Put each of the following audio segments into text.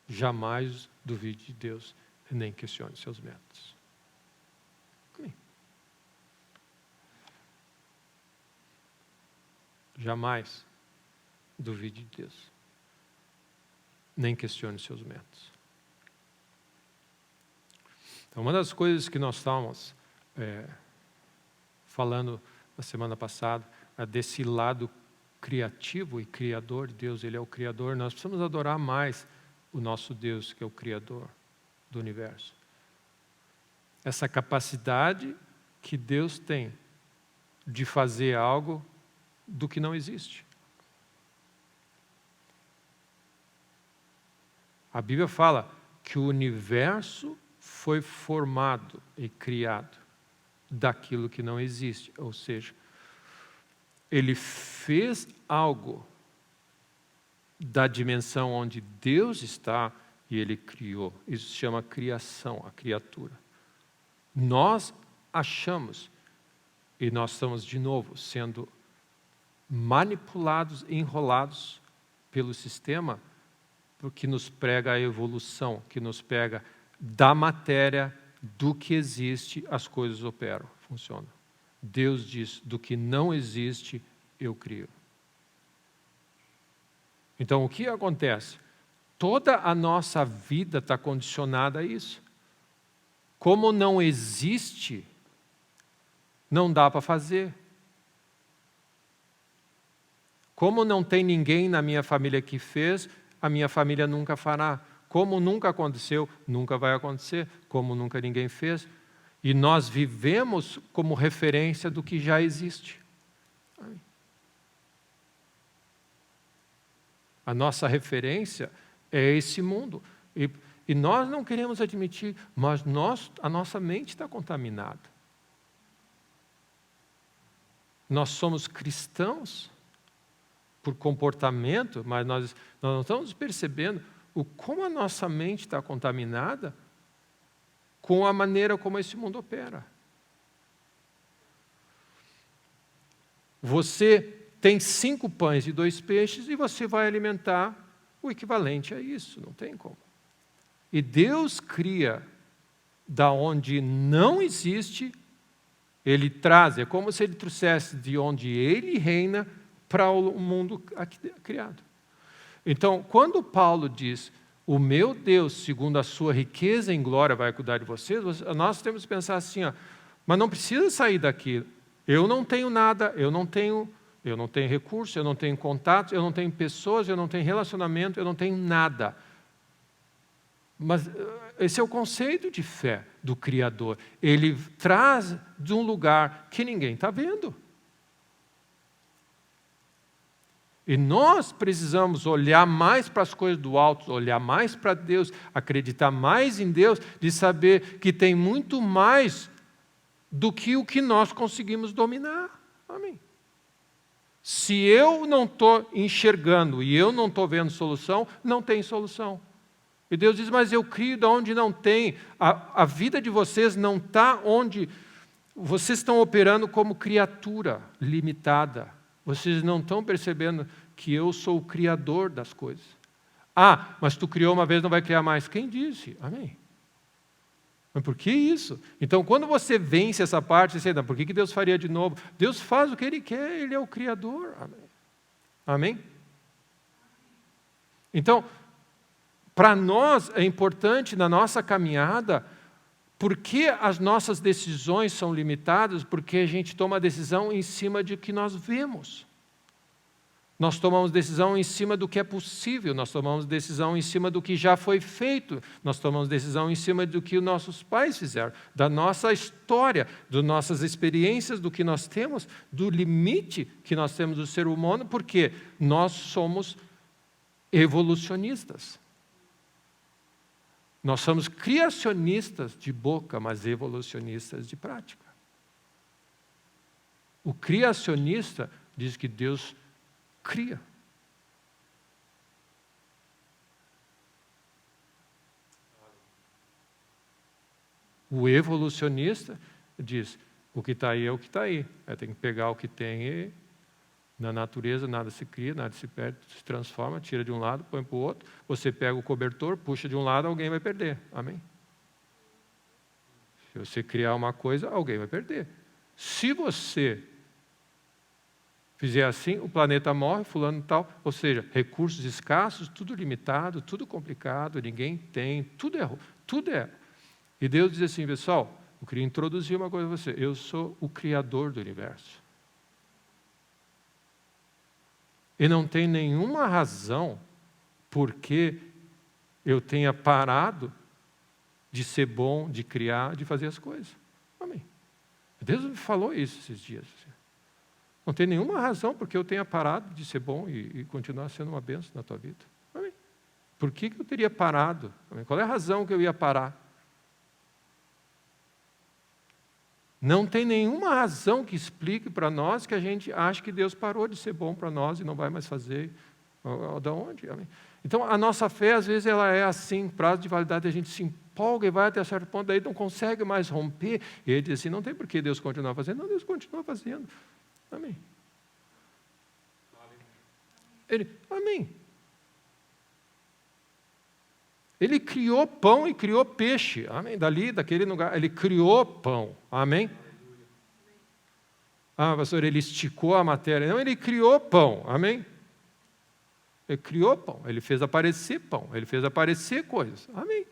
jamais duvide de Deus e nem questione seus métodos. Amém. Jamais duvide de Deus, nem questione seus métodos. Então, uma das coisas que nós estávamos falando na semana passada, é desse lado criativo e criador de Deus. Ele é o Criador. Nós precisamos adorar mais o nosso Deus, que é o Criador do universo. Essa capacidade que Deus tem de fazer algo do que não existe. A Bíblia fala que o universo foi formado e criado daquilo que não existe. Ou seja, ele fez algo da dimensão onde Deus está e ele criou. Isso se chama criação, a criatura. Nós achamos, e nós estamos de novo sendo manipulados, enrolados pelo sistema, porque nos prega a evolução, que nos prega da matéria, do que existe, as coisas operam, funcionam. Deus diz, do que não existe, eu crio. Então, o que acontece? Toda a nossa vida está condicionada a isso. Como não existe, não dá para fazer. Como não tem ninguém na minha família que fez, a minha família nunca fará. Como nunca aconteceu, nunca vai acontecer. Como nunca ninguém fez. E nós vivemos como referência do que já existe. A nossa referência é esse mundo. E nós não queremos admitir, mas a nossa mente está contaminada. Nós somos cristãos por comportamento, mas nós não estamos percebendo como a nossa mente está contaminada com a maneira como esse mundo opera. Você tem 5 pães e 2 peixes e você vai alimentar o equivalente a isso, não tem como. E Deus cria da onde não existe, Ele traz, é como se Ele trouxesse de onde Ele reina para o mundo criado. Então, quando Paulo diz, o meu Deus, segundo a sua riqueza em glória, vai cuidar de vocês, nós temos que pensar assim, mas não precisa sair daqui. Eu não tenho nada, eu não tenho recurso, eu não tenho contatos, eu não tenho pessoas, eu não tenho relacionamento, eu não tenho nada. Mas esse é o conceito de fé do Criador. Ele traz de um lugar que ninguém está vendo. E nós precisamos olhar mais para as coisas do alto, olhar mais para Deus, acreditar mais em Deus, de saber que tem muito mais do que o que nós conseguimos dominar. Amém. Se eu não estou enxergando e eu não estou vendo solução, não tem solução. E Deus diz, mas eu crio de onde não tem. A vida de vocês não está onde vocês estão operando como criatura limitada. Vocês não estão percebendo que eu sou o criador das coisas. Mas tu criou uma vez, não vai criar mais. Quem disse? Amém. Mas por que isso? Então, quando você vence essa parte, você diz, por que Deus faria de novo? Deus faz o que Ele quer, Ele é o Criador. Amém? Amém? Então, para nós é importante na nossa caminhada, porque as nossas decisões são limitadas, porque a gente toma a decisão em cima de que nós vemos. Nós tomamos decisão em cima do que é possível, nós tomamos decisão em cima do que já foi feito, nós tomamos decisão em cima do que os nossos pais fizeram, da nossa história, das nossas experiências, do que nós temos, do limite que nós temos do ser humano, porque nós somos evolucionistas. Nós somos criacionistas de boca, mas evolucionistas de prática. O criacionista diz que Deus cria. O evolucionista diz, o que está aí é o que está aí. Tem que pegar o que tem Na natureza, nada se cria, nada se perde, se transforma, tira de um lado, põe para o outro. Você pega o cobertor, puxa de um lado, alguém vai perder. Amém? Se você criar uma coisa, alguém vai perder. Se você fizer assim, o planeta morre, fulano e tal. Ou seja, recursos escassos, tudo limitado, tudo complicado, ninguém tem, tudo é. E Deus diz assim, pessoal, eu queria introduzir uma coisa a você. Eu sou o Criador do universo. E não tem nenhuma razão porque eu tenha parado de ser bom, de criar, de fazer as coisas. Amém. Deus me falou isso esses dias. Não tem nenhuma razão porque eu tenha parado de ser bom e continuar sendo uma bênção na tua vida. Amém. Por que eu teria parado? Amém. Qual é a razão que eu ia parar? Não tem nenhuma razão que explique para nós que a gente acha que Deus parou de ser bom para nós e não vai mais fazer. Da onde? Amém? Então, a nossa fé, às vezes, ela é assim, prazo de validade, a gente se empolga e vai até certo ponto, daí não consegue mais romper. E ele diz assim, não tem por que Deus continuar fazendo. Não, Deus continua fazendo. Amém. Amém. Ele criou pão e criou peixe. Amém. Dali, daquele lugar, ele criou pão. Amém. Ah, pastor, ele esticou a matéria. Não, ele criou pão. Amém. Ele criou pão. Ele fez aparecer pão. Ele fez aparecer coisas. Amém.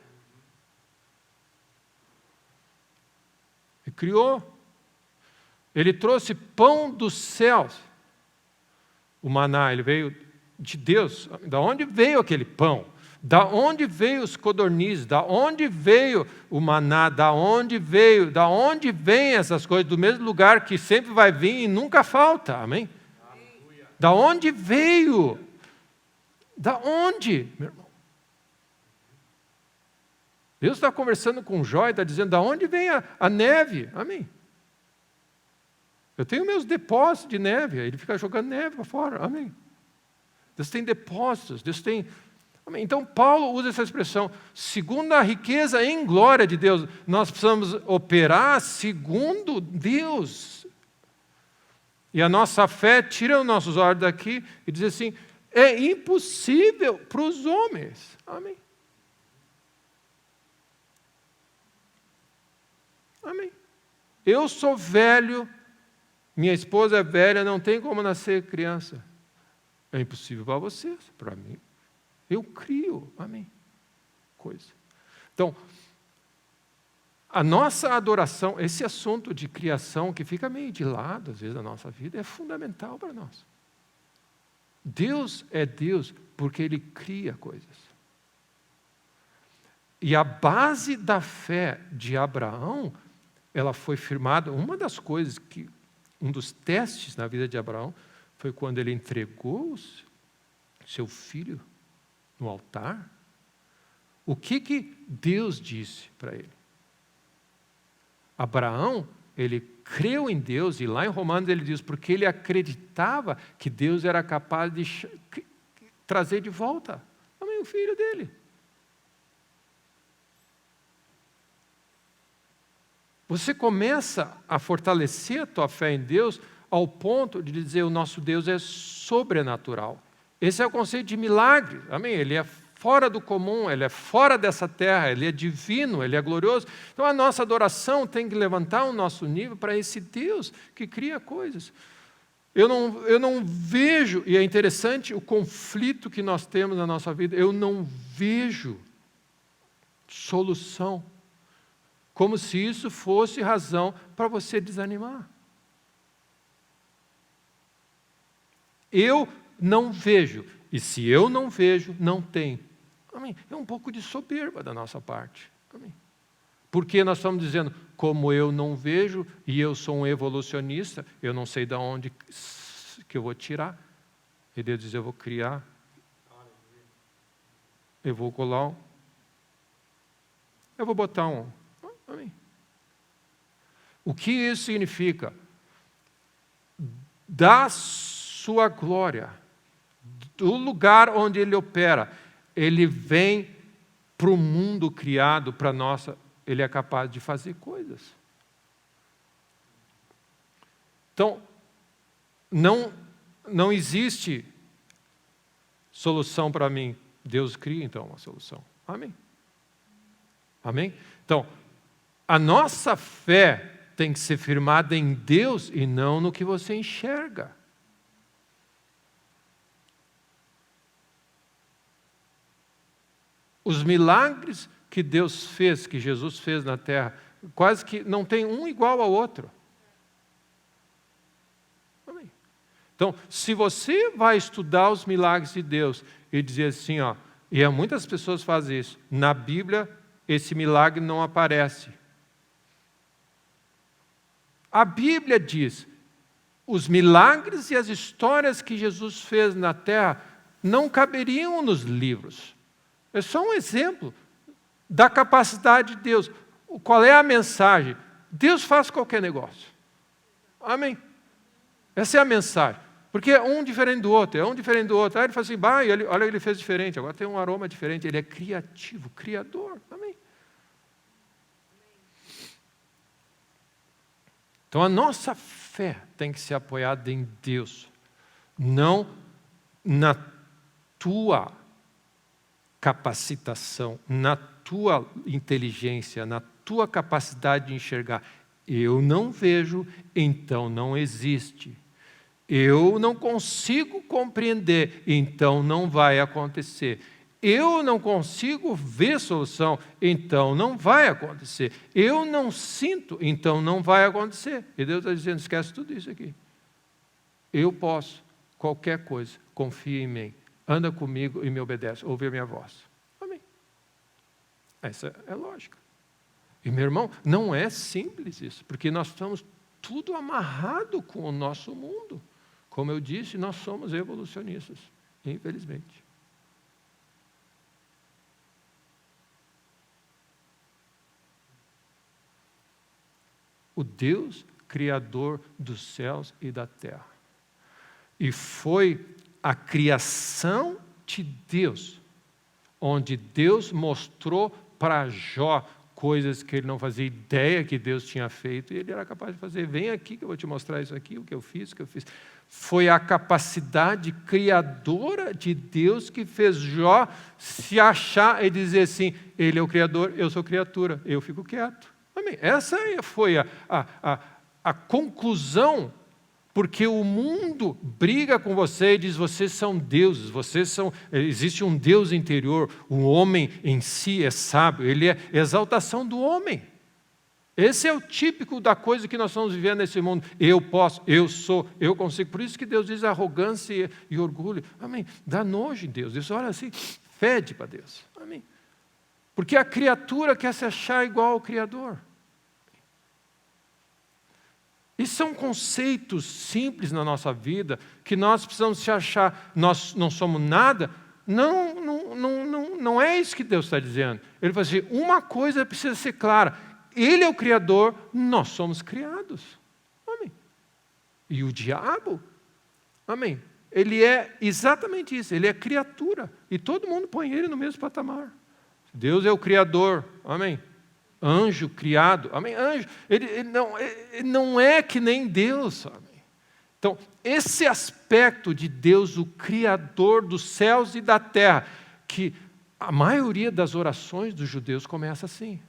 Ele criou. Ele trouxe pão dos céus. O maná, ele veio de Deus. Da onde veio aquele pão? Da onde veio os codornizes? Da onde veio o maná? Da onde vêm essas coisas? Do mesmo lugar que sempre vai vir e nunca falta. Amém? Da onde veio? Da onde, meu irmão? Deus está conversando com Jó e está dizendo, da onde vem a neve? Amém? Eu tenho meus depósitos de neve, ele fica jogando neve para fora. Amém? Deus tem depósitos, Deus tem... Amém? Então, Paulo usa essa expressão, segundo a riqueza em glória de Deus. Nós precisamos operar segundo Deus. E a nossa fé tira os nossos olhos daqui e diz assim, é impossível para os homens. Amém? Amém? Eu sou velho, minha esposa é velha, não tem como nascer criança. É impossível para vocês, para mim. Eu crio, amém? Coisa. Então, a nossa adoração, esse assunto de criação que fica meio de lado, às vezes, na nossa vida, é fundamental para nós. Deus é Deus porque Ele cria coisas. E a base da fé de Abraão, ela foi firmada, uma das coisas que, um dos testes na vida de Abraão, foi quando ele entregou seu filho no altar. O que Deus disse para ele? Abraão, ele creu em Deus, e lá em Romanos ele diz, porque ele acreditava que Deus era capaz de trazer de volta o filho dele. Você começa a fortalecer a tua fé em Deus ao ponto de dizer o nosso Deus é sobrenatural. Esse é o conceito de milagre, amém? Ele é fora do comum, ele é fora dessa terra, ele é divino, ele é glorioso. Então a nossa adoração tem que levantar o nosso nível para esse Deus que cria coisas. Eu não vejo, e é interessante o conflito que nós temos na nossa vida, eu não vejo solução, como se isso fosse razão para você desanimar. Eu não vejo, e se eu não vejo, não tem. Amém? É um pouco de soberba da nossa parte. Amém? Porque nós estamos dizendo, como eu não vejo, e eu sou um evolucionista, eu não sei de onde que eu vou tirar. E Deus diz, eu vou criar. Eu vou colar eu vou botar um. Amém? O que isso significa? Da sua glória, do lugar onde Ele opera, Ele vem para o mundo criado, para nossa, Ele é capaz de fazer coisas. Então, não existe solução para mim. Deus cria, então, uma solução. Amém? Amém? Então, a nossa fé tem que ser firmada em Deus e não no que você enxerga. Os milagres que Deus fez, que Jesus fez na terra, quase que não tem um igual ao outro. Amém. Então, se você vai estudar os milagres de Deus e dizer assim, ó, e muitas pessoas fazem isso, na Bíblia esse milagre não aparece. A Bíblia diz, os milagres e as histórias que Jesus fez na terra não caberiam nos livros. É só um exemplo da capacidade de Deus. Qual é a mensagem? Deus faz qualquer negócio. Amém? Essa é a mensagem. Porque é um diferente do outro, é um diferente do outro. Aí ele fala assim, olha, ele fez diferente, agora tem um aroma diferente. Ele é criativo, criador. Amém? Então a nossa fé tem que ser apoiada em Deus, não na tua capacitação, na tua inteligência, na tua capacidade de enxergar. Eu não vejo, então não existe. Eu não consigo compreender, então não vai acontecer. Eu não consigo ver solução, então não vai acontecer. Eu não sinto, então não vai acontecer. E Deus está dizendo, esquece tudo isso aqui. Eu posso, qualquer coisa, confia em mim. Anda comigo e me obedece, ouve a minha voz. Amém. Essa é a lógica. E, meu irmão, não é simples isso, porque nós estamos tudo amarrado com o nosso mundo. Como eu disse, nós somos evolucionistas, infelizmente. O Deus criador dos céus e da terra. E foi a criação de Deus, onde Deus mostrou para Jó coisas que ele não fazia ideia que Deus tinha feito, e ele era capaz de fazer. Vem aqui que eu vou te mostrar isso aqui, o que eu fiz, Foi a capacidade criadora de Deus que fez Jó se achar e dizer assim, ele é o Criador, eu sou criatura, eu fico quieto. Amém. Essa foi a conclusão. Porque o mundo briga com você e diz, vocês são deuses, existe um Deus interior, o homem em si é sábio, ele é exaltação do homem. Esse é o típico da coisa que nós estamos vivendo nesse mundo. Eu posso, eu sou, eu consigo. Por isso que Deus diz arrogância e orgulho. Amém. Dá nojo em Deus. Deus olha assim, fede para Deus. Amém. Porque a criatura quer se achar igual ao Criador. E são conceitos simples na nossa vida, que nós precisamos se achar, nós não somos nada. Não é isso que Deus está dizendo. Ele fala assim, uma coisa precisa ser clara, Ele é o Criador, nós somos criados. Amém. E o diabo, amém, ele é exatamente isso, ele é criatura. E todo mundo põe ele no mesmo patamar. Deus é o Criador, amém. Anjo criado, amém? Anjo, ele não é que nem Deus, amém? Então, esse aspecto de Deus, o Criador dos céus e da terra, que a maioria das orações dos judeus começa assim: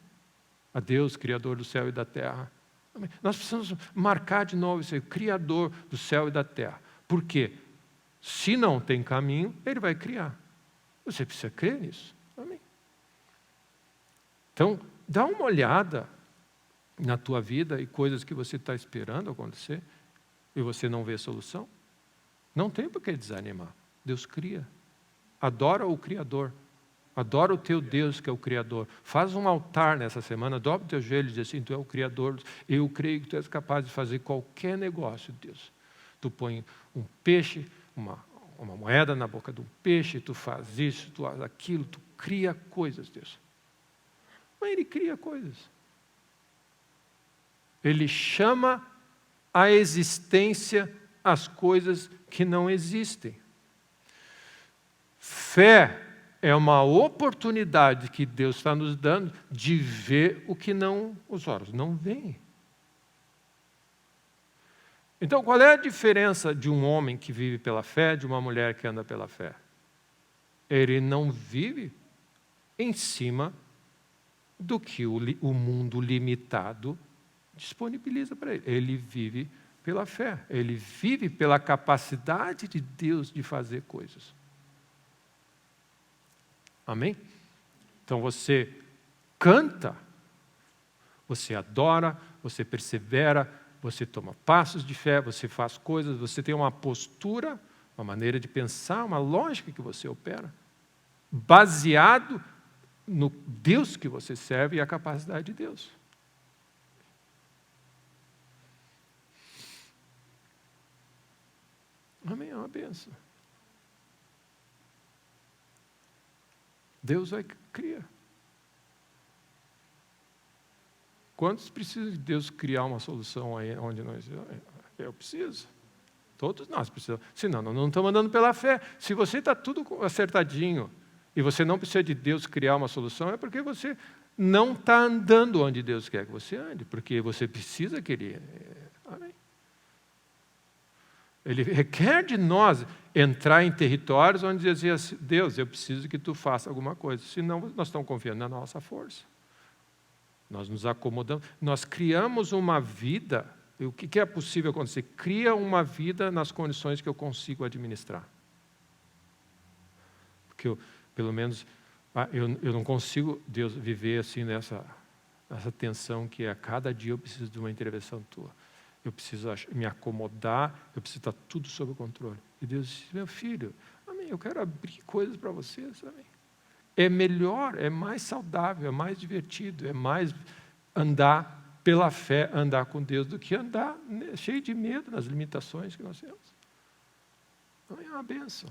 a Deus, Criador do céu e da terra. Amém? Nós precisamos marcar de novo isso aí, o Criador do céu e da terra. Por quê? Se não tem caminho, Ele vai criar. Você precisa crer nisso. Amém? Então, dá uma olhada na tua vida e coisas que você está esperando acontecer e você não vê solução. Não tem por que desanimar. Deus cria. Adora o Criador. Adora o teu Deus que é o Criador. Faz um altar nessa semana, dobra o teu joelho e diz assim, tu é o Criador. Eu creio que tu és capaz de fazer qualquer negócio, Deus. Tu põe um peixe, uma moeda na boca de um peixe, tu faz isso, tu faz aquilo, tu cria coisas, Deus. Mas Ele cria coisas. Ele chama à existência as coisas que não existem. Fé é uma oportunidade que Deus está nos dando de ver o que os olhos não veem. Então, qual é a diferença de um homem que vive pela fé de uma mulher que anda pela fé? Ele não vive em cima do que o mundo limitado disponibiliza para ele. Ele vive pela fé. Ele vive pela capacidade de Deus de fazer coisas. Amém? Então você canta, você adora, você persevera, você toma passos de fé, você faz coisas, você tem uma postura, uma maneira de pensar, uma lógica que você opera, baseado no Deus que você serve e a capacidade de Deus. Amém? É uma bênção. Deus vai criar. Quantos precisam de Deus criar uma solução aí onde nós... Eu preciso. Todos nós precisamos. Senão, nós não estamos andando pela fé. Se você está tudo acertadinho e você não precisa de Deus criar uma solução, é porque você não está andando onde Deus quer que você ande, porque você precisa querer. Amém? Ele requer de nós entrar em territórios onde dizer assim, Deus, eu preciso que tu faça alguma coisa. Senão, nós estamos confiando na nossa força. Nós nos acomodamos. Nós criamos uma vida. O que é possível acontecer? Cria uma vida nas condições que eu consigo administrar. Porque eu, pelo menos, eu não consigo, Deus, viver assim nessa tensão que a cada dia eu preciso de uma intervenção tua. Eu preciso me acomodar, eu preciso estar tudo sob controle. E Deus diz, meu filho, amém, eu quero abrir coisas para vocês, amém. É melhor, é mais saudável, é mais divertido, é mais andar pela fé, andar com Deus, do que andar cheio de medo nas limitações que nós temos. Amém, é uma bênção.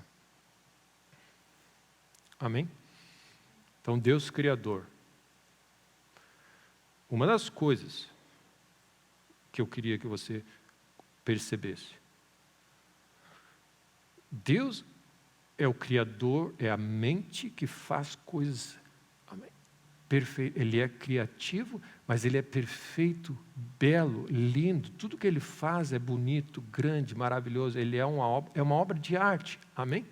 Amém? Então, Deus Criador. Uma das coisas que eu queria que você percebesse. Deus é o Criador, é a mente que faz coisas. Amém. Perfeito. Ele é criativo, mas Ele é perfeito, belo, lindo. Tudo que Ele faz é bonito, grande, maravilhoso. Ele é uma obra de arte. Amém?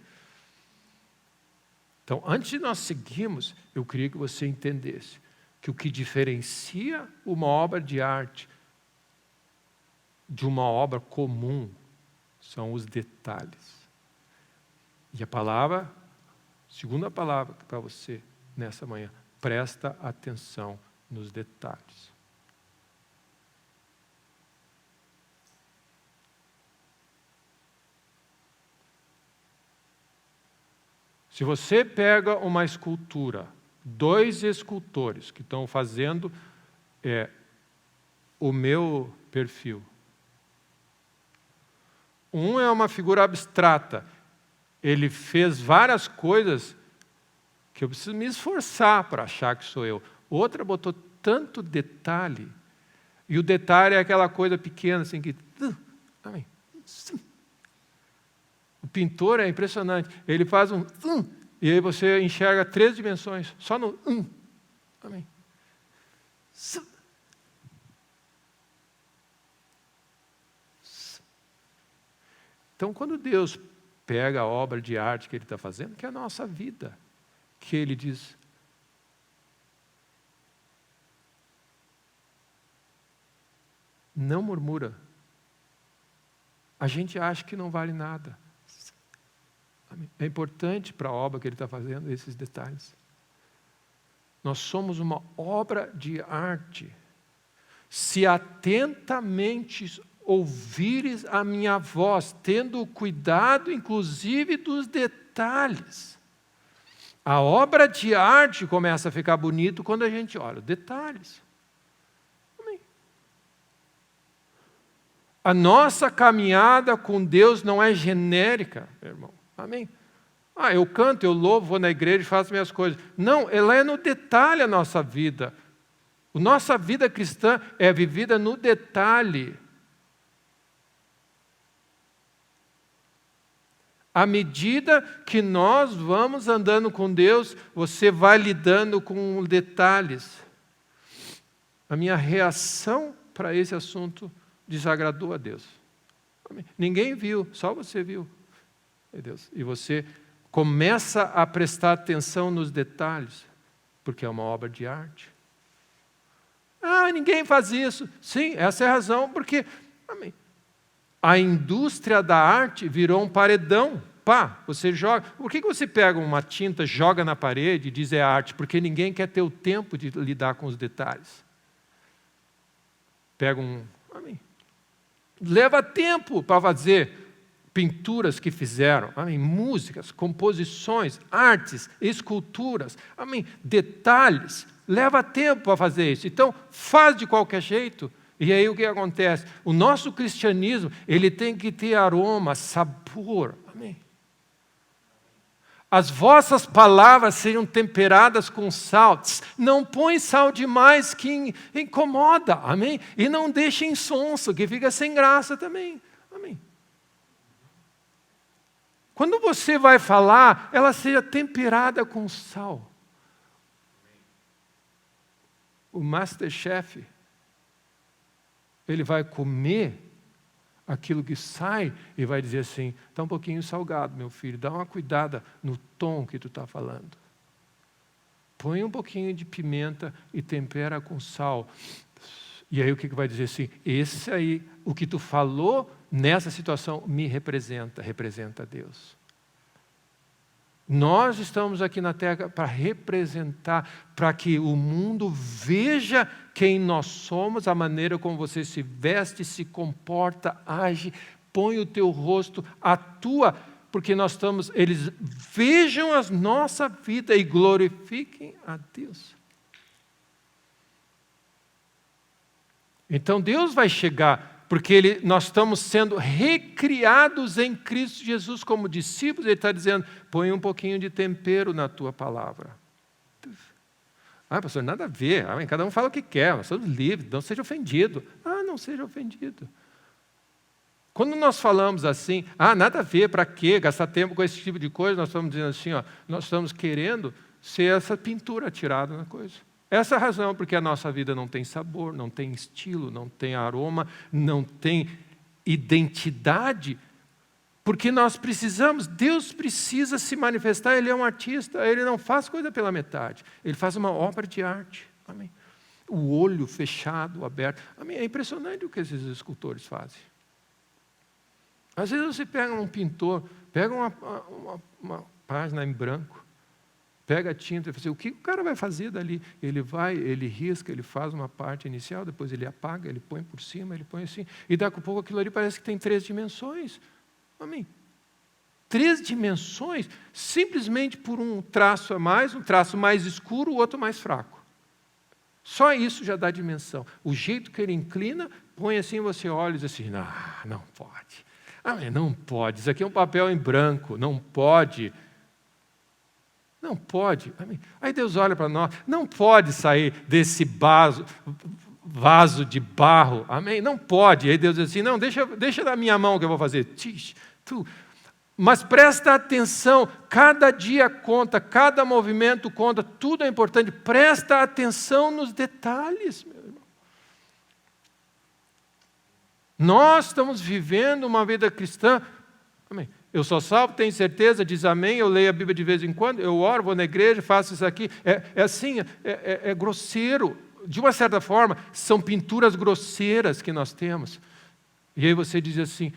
Então, antes de nós seguirmos, eu queria que você entendesse que o que diferencia uma obra de arte de uma obra comum são os detalhes. E a palavra, segunda palavra para você nessa manhã, presta atenção nos detalhes. Se você pega uma escultura, 2 escultores que estão fazendo o meu perfil. Um é uma figura abstrata. Ele fez várias coisas que eu preciso me esforçar para achar que sou eu. Outra botou tanto detalhe. E o detalhe é aquela coisa pequena, assim, que... Amém. O pintor é impressionante. Ele faz um... E aí você enxerga 3 dimensões, só no... Amém. Então, quando Deus pega a obra de arte que Ele está fazendo, que é a nossa vida, que Ele diz, não murmura. A gente acha que não vale nada. É importante para a obra que Ele está fazendo esses detalhes. Nós somos uma obra de arte. Se atentamente ouvires a minha voz, tendo cuidado, inclusive, dos detalhes. A obra de arte começa a ficar bonito quando a gente olha detalhes. Amém. A nossa caminhada com Deus não é genérica, meu irmão. Amém? Eu canto, eu louvo, vou na igreja e faço minhas coisas. Não, ela é no detalhe a nossa vida. A nossa vida cristã é vivida no detalhe. À medida que nós vamos andando com Deus, você vai lidando com detalhes. A minha reação para esse assunto desagradou a Deus. Amém? Ninguém viu, só você viu. Meu Deus. E você começa a prestar atenção nos detalhes, porque é uma obra de arte. Ninguém faz isso. Sim, essa é a razão, porque amém, a indústria da arte virou um paredão. Você joga. Por que você pega uma tinta, joga na parede e diz é arte? Porque ninguém quer ter o tempo de lidar com os detalhes. Pega amém. Leva tempo para fazer pinturas que fizeram, amém, músicas, composições, artes, esculturas, amém, detalhes. Leva tempo para fazer isso. Então, faz de qualquer jeito. E aí o que acontece? O nosso cristianismo, ele tem que ter aroma, sabor. Amém. As vossas palavras sejam temperadas com sal. Não põe sal demais que incomoda. Amém? E não deixe insonso, que fica sem graça também. Amém. Quando você vai falar, ela seja temperada com sal. O Masterchef, ele vai comer aquilo que sai e vai dizer assim, está um pouquinho salgado, meu filho, dá uma cuidada no tom que tu está falando. Põe um pouquinho de pimenta e tempera com sal. E aí o que vai dizer assim, esse aí, o que tu falou nessa situação me representa Deus. Nós estamos aqui na Terra para representar, para que o mundo veja quem nós somos, a maneira como você se veste, se comporta, age, põe o teu rosto, atua, porque eles vejam a nossa vida e glorifiquem a Deus. Então Deus vai chegar, porque nós estamos sendo recriados em Cristo Jesus como discípulos. Ele está dizendo, põe um pouquinho de tempero na tua palavra. Pastor, nada a ver. Cada um fala o que quer, nós somos livres, não seja ofendido. Não seja ofendido. Quando nós falamos assim, nada a ver, para quê? Gastar tempo com esse tipo de coisa, nós estamos dizendo assim, nós estamos querendo ser essa pintura tirada na coisa. Essa é a razão porque a nossa vida não tem sabor, não tem estilo, não tem aroma, não tem identidade, porque nós precisamos, Deus precisa se manifestar, Ele é um artista, Ele não faz coisa pela metade, Ele faz uma obra de arte, amém? O olho fechado, aberto, amém? É impressionante o que esses escultores fazem. Às vezes você pega um pintor, pega uma página em branco, pega a tinta e fala assim, o que o cara vai fazer dali? Ele risca, ele faz uma parte inicial, depois ele apaga, ele põe por cima, ele põe assim. E daqui a pouco aquilo ali parece que tem 3 dimensões. Amém? 3 dimensões, simplesmente por um traço a mais, um traço mais escuro, o outro mais fraco. Só isso já dá dimensão. O jeito que ele inclina, põe assim, você olha e diz assim, não pode. Não pode, isso aqui é um papel em branco, não pode. Não pode. Amém. Aí Deus olha para nós, não pode sair desse vaso de barro. Amém? Não pode. Aí Deus diz assim, não, deixa na minha mão que eu vou fazer. Mas presta atenção, cada dia conta, cada movimento conta, tudo é importante. Presta atenção nos detalhes, meu irmão. Nós estamos vivendo uma vida cristã. Amém. Eu sou salvo, tenho certeza, diz amém, eu leio a Bíblia de vez em quando, eu oro, vou na igreja, faço isso aqui. É assim, é grosseiro. De uma certa forma, são pinturas grosseiras que nós temos. E aí você diz assim,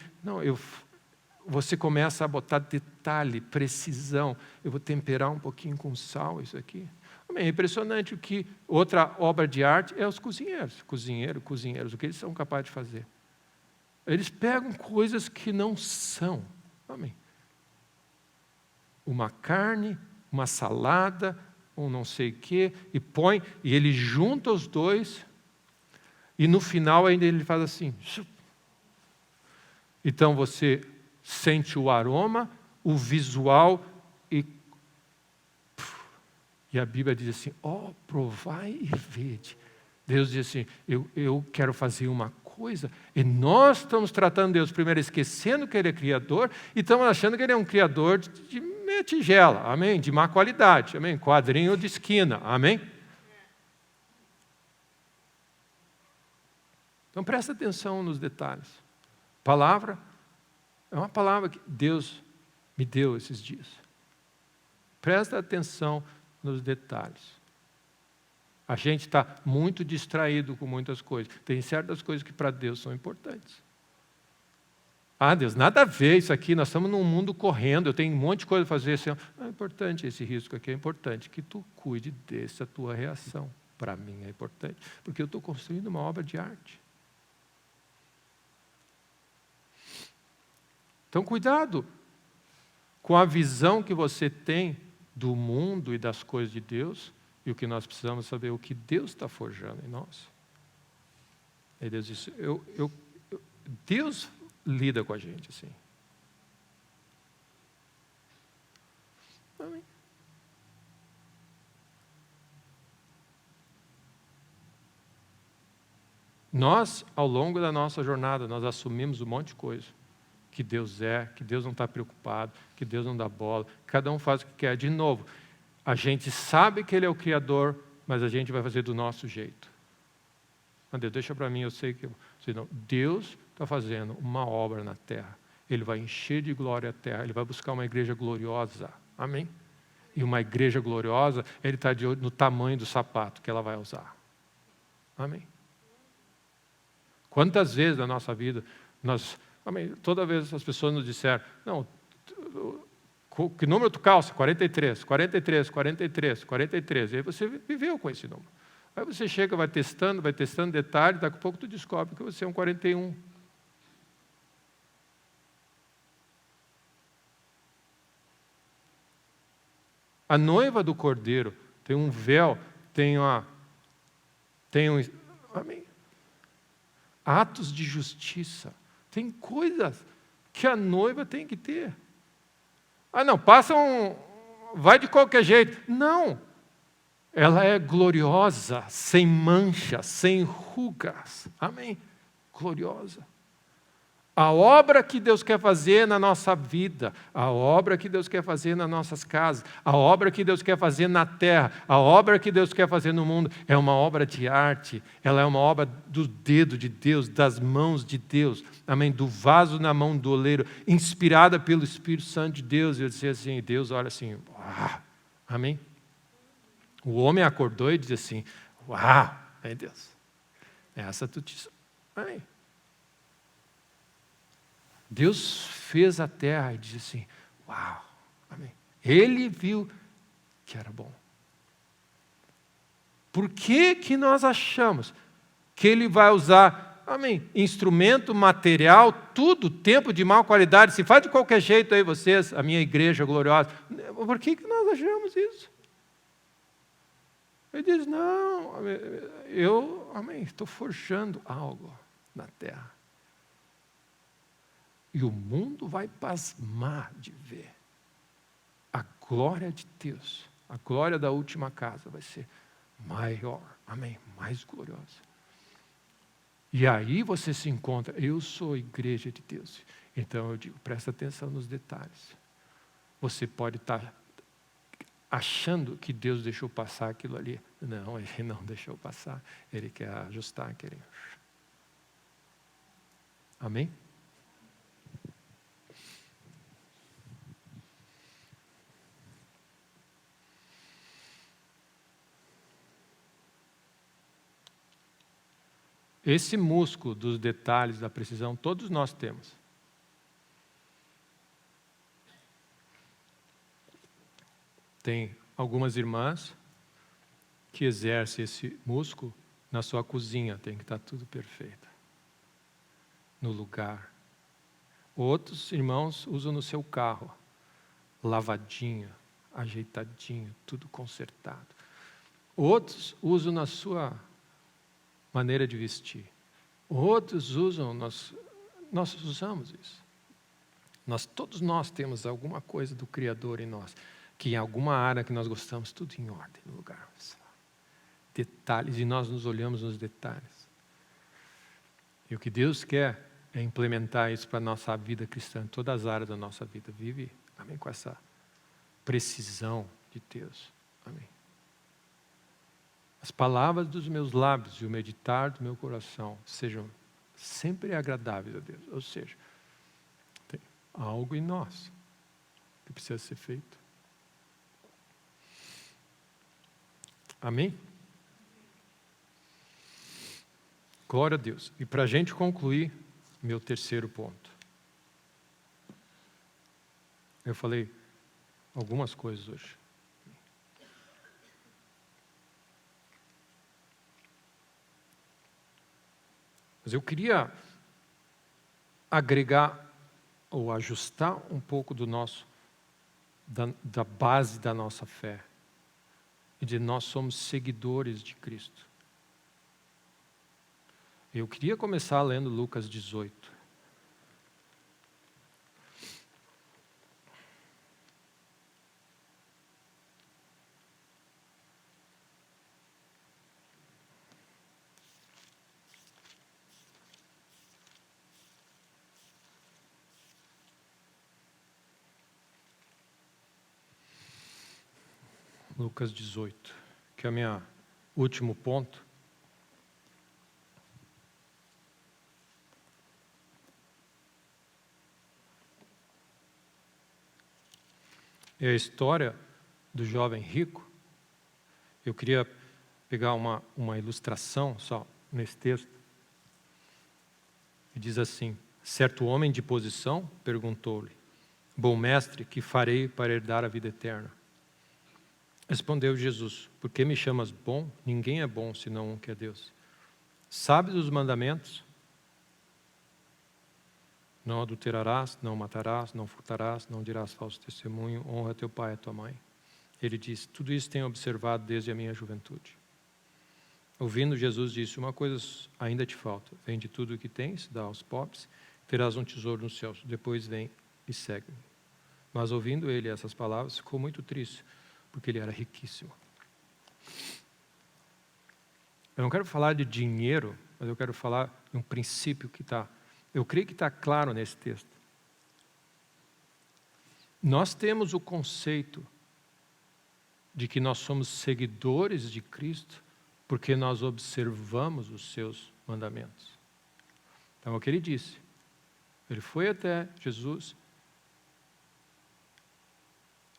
você começa a botar detalhe, precisão. Eu vou temperar um pouquinho com sal isso aqui. É impressionante o que outra obra de arte é os cozinheiros. Cozinheiros, o que eles são capazes de fazer. Eles pegam coisas que não são. Amém. Uma carne, uma salada, um não sei o quê, e põe, e ele junta os dois, e no final ainda ele faz assim. Então você sente o aroma, o visual, e a Bíblia diz assim, provai e vede. Deus diz assim, eu quero fazer uma coisa, e nós estamos tratando Deus primeiro esquecendo que Ele é Criador, e estamos achando que Ele é um Criador de meia tigela, amém? De má qualidade, amém? Quadrinho de esquina, amém? Então presta atenção nos detalhes. Palavra, É uma palavra que Deus me deu esses dias. Presta atenção nos detalhes. A gente está muito distraído com muitas coisas. Tem certas coisas que para Deus são importantes. Ah, Deus, nada a ver isso aqui, nós estamos num mundo correndo, eu tenho um monte de coisa para fazer. Assim, é importante esse risco aqui, é importante que tu cuide dessa tua reação. Para mim é importante, porque eu estou construindo uma obra de arte. Então, cuidado com a visão que você tem do mundo e das coisas de Deus, e o que nós precisamos saber, o que Deus está forjando em nós. E Deus disse, Deus lida com a gente assim. Amém. Nós, ao longo da nossa jornada, nós assumimos um monte de coisa. Que Deus que Deus não está preocupado, que Deus não dá bola, cada um faz o que quer. De novo, a gente sabe que Ele é o Criador, mas a gente vai fazer do nosso jeito. Mas Deus, deixa para mim, eu sei que... Não. Deus está fazendo uma obra na terra. Ele vai encher de glória a terra, Ele vai buscar uma igreja gloriosa. Amém? E uma igreja gloriosa, Ele está de olho no tamanho do sapato que ela vai usar. Amém? Quantas vezes na nossa vida, amém, toda vez as pessoas nos disseram, não, que número tu calça? 43, 43, 43, 43. E aí você viveu com esse número. Aí você chega, vai testando detalhes, daqui a pouco tu descobre que você é um 41. A noiva do Cordeiro tem um véu, tem amém, atos de justiça. Tem coisas que a noiva tem que ter. Ah, não, vai de qualquer jeito. Não. Ela é gloriosa, sem mancha, sem rugas. Amém? Gloriosa. A obra que Deus quer fazer na nossa vida, a obra que Deus quer fazer nas nossas casas, a obra que Deus quer fazer na terra, a obra que Deus quer fazer no mundo, é uma obra de arte, ela é uma obra do dedo de Deus, das mãos de Deus, amém? Do vaso na mão do oleiro, inspirada pelo Espírito Santo de Deus. Eu disse assim, Deus olha assim, uau, amém? O homem acordou e disse assim, uau, meu Deus, essa tu te... Amém? Deus fez a terra e disse assim, uau, amém. Ele viu que era bom. Por que nós achamos que Ele vai usar, amém, instrumento, material, tudo, tempo de má qualidade, se faz de qualquer jeito aí vocês, a minha igreja gloriosa, por que nós achamos isso? Ele diz, não, amém, estou forjando algo na terra. E o mundo vai pasmar de ver a glória de Deus. A glória da última casa vai ser maior, amém, mais gloriosa. E aí você se encontra, eu sou a igreja de Deus. Então eu digo, presta atenção nos detalhes. Você pode estar achando que Deus deixou passar aquilo ali. Não, Ele não deixou passar. Ele quer ajustar aquele... Amém? Esse músculo dos detalhes, da precisão, todos nós temos. Tem algumas irmãs que exercem esse músculo na sua cozinha, tem que estar tudo perfeito, no lugar. Outros irmãos usam no seu carro, lavadinho, ajeitadinho, tudo consertado. Outros usam na sua maneira de vestir. Outros usam, nós usamos isso. Todos nós temos alguma coisa do Criador em nós, que em alguma área que nós gostamos, tudo em ordem, no lugar. Detalhes, e nós nos olhamos nos detalhes. E o que Deus quer é implementar isso para a nossa vida cristã, em todas as áreas da nossa vida. Vive, amém, com essa precisão de Deus. Amém. As palavras dos meus lábios e o meditar do meu coração sejam sempre agradáveis a Deus. Ou seja, Há algo em nós que precisa ser feito. Amém? Glória a Deus. E para a gente concluir, meu terceiro ponto. Eu falei algumas coisas hoje. Mas eu queria agregar ou ajustar um pouco da base da nossa fé. E de nós somos seguidores de Cristo. Eu queria começar lendo Lucas 18. Lucas 18, que é o meu último ponto. É a história do jovem rico. Eu queria pegar uma ilustração só nesse texto. E diz assim: certo homem de posição perguntou-lhe: bom mestre, que farei para herdar a vida eterna? Respondeu Jesus: por que me chamas bom? Ninguém é bom senão um que é Deus. Sabes os mandamentos? Não adulterarás, não matarás, não furtarás, não dirás falso testemunho, honra teu pai e tua mãe. Ele disse: tudo isso tenho observado desde a minha juventude. Ouvindo, Jesus disse: uma coisa ainda te falta. Vende tudo o que tens, dá aos pobres, terás um tesouro nos céus. Depois vem e segue-me. Mas ouvindo ele essas palavras, ficou muito triste, porque ele era riquíssimo. Eu não quero falar de dinheiro, mas eu quero falar de um princípio eu creio que está claro nesse texto. Nós temos o conceito de que nós somos seguidores de Cristo porque nós observamos os seus mandamentos. Então, é o que ele disse. Ele foi até Jesus.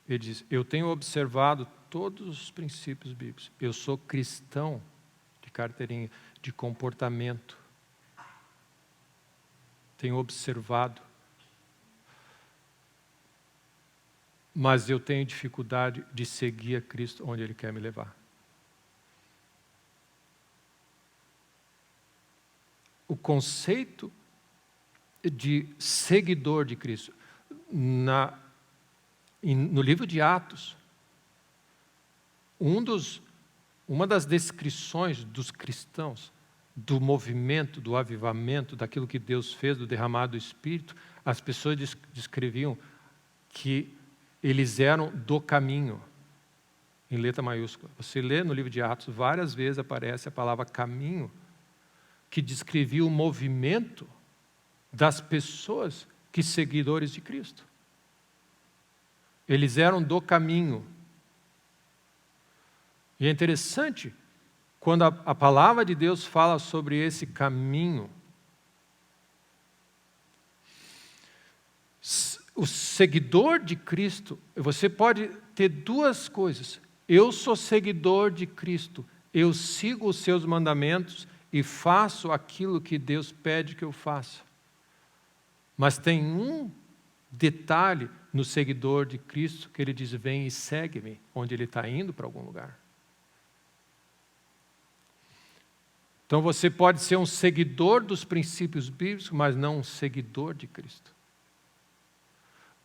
Ele diz: eu tenho observado todos os princípios bíblicos. Eu sou cristão de carteirinha, de comportamento. Tenho observado. Mas eu tenho dificuldade de seguir a Cristo onde Ele quer me levar. O conceito de seguidor de Cristo, no livro de Atos, uma das descrições dos cristãos, do movimento, do avivamento, daquilo que Deus fez, do derramado do Espírito, as pessoas descreviam que eles eram do caminho, em letra maiúscula. Você lê no livro de Atos, várias vezes aparece a palavra caminho, que descrevia o movimento das pessoas que seguidores de Cristo. Eles eram do caminho. E é interessante, quando a palavra de Deus fala sobre esse caminho, o seguidor de Cristo, você pode ter duas coisas. Eu sou seguidor de Cristo, eu sigo os seus mandamentos e faço aquilo que Deus pede que eu faça. Mas tem um detalhe no seguidor de Cristo que ele diz: vem e segue-me, onde ele está indo para algum lugar. Então você pode ser um seguidor dos princípios bíblicos, mas não um seguidor de Cristo.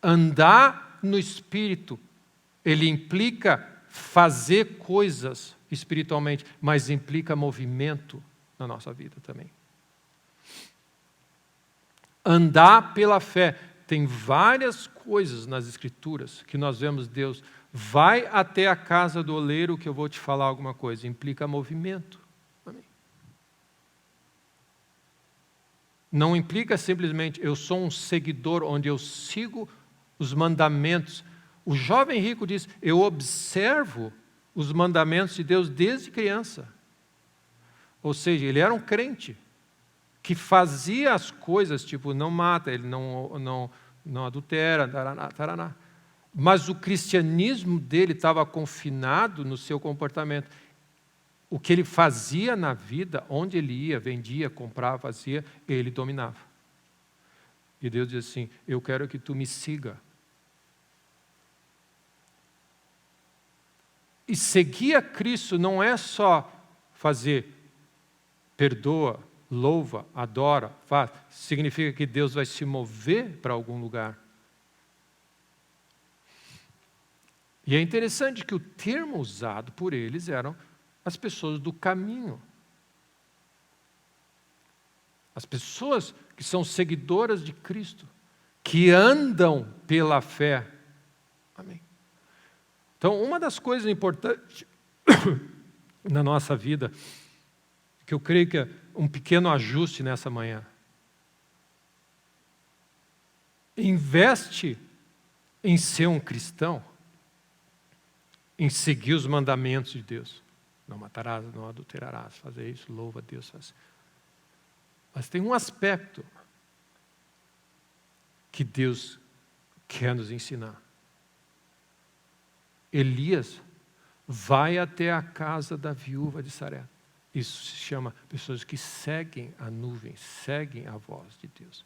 Andar no Espírito, ele implica fazer coisas espiritualmente, mas implica movimento na nossa vida também. Andar pela fé. Tem várias coisas nas Escrituras que nós vemos Deus. Vai até a casa do oleiro que eu vou te falar alguma coisa. Implica movimento. Amém. Não implica simplesmente eu sou um seguidor onde eu sigo os mandamentos. O jovem rico diz: eu observo os mandamentos de Deus desde criança. Ou seja, ele era um crente que fazia as coisas, tipo, não mata, ele não não adultera, taraná, taraná. Mas o cristianismo dele estava confinado no seu comportamento. O que ele fazia na vida, onde ele ia, vendia, comprava, fazia, ele dominava. E Deus diz assim, eu quero que tu me siga. E seguir a Cristo não é só fazer, perdoa, louva, adora, faz. Significa que Deus vai se mover para algum lugar. E é interessante que o termo usado por eles eram as pessoas do caminho. As pessoas que são seguidoras de Cristo, que andam pela fé. Amém. Então, uma das coisas importantes na nossa vida, que eu creio que é um pequeno ajuste nessa manhã, investe em ser um cristão, em seguir os mandamentos de Deus. Não matarás, não adulterarás, fazer isso, louva a Deus. Faz. Mas tem um aspecto que Deus quer nos ensinar. Elias vai até a casa da viúva de Sarepta. Isso se chama pessoas que seguem a nuvem, seguem a voz de Deus.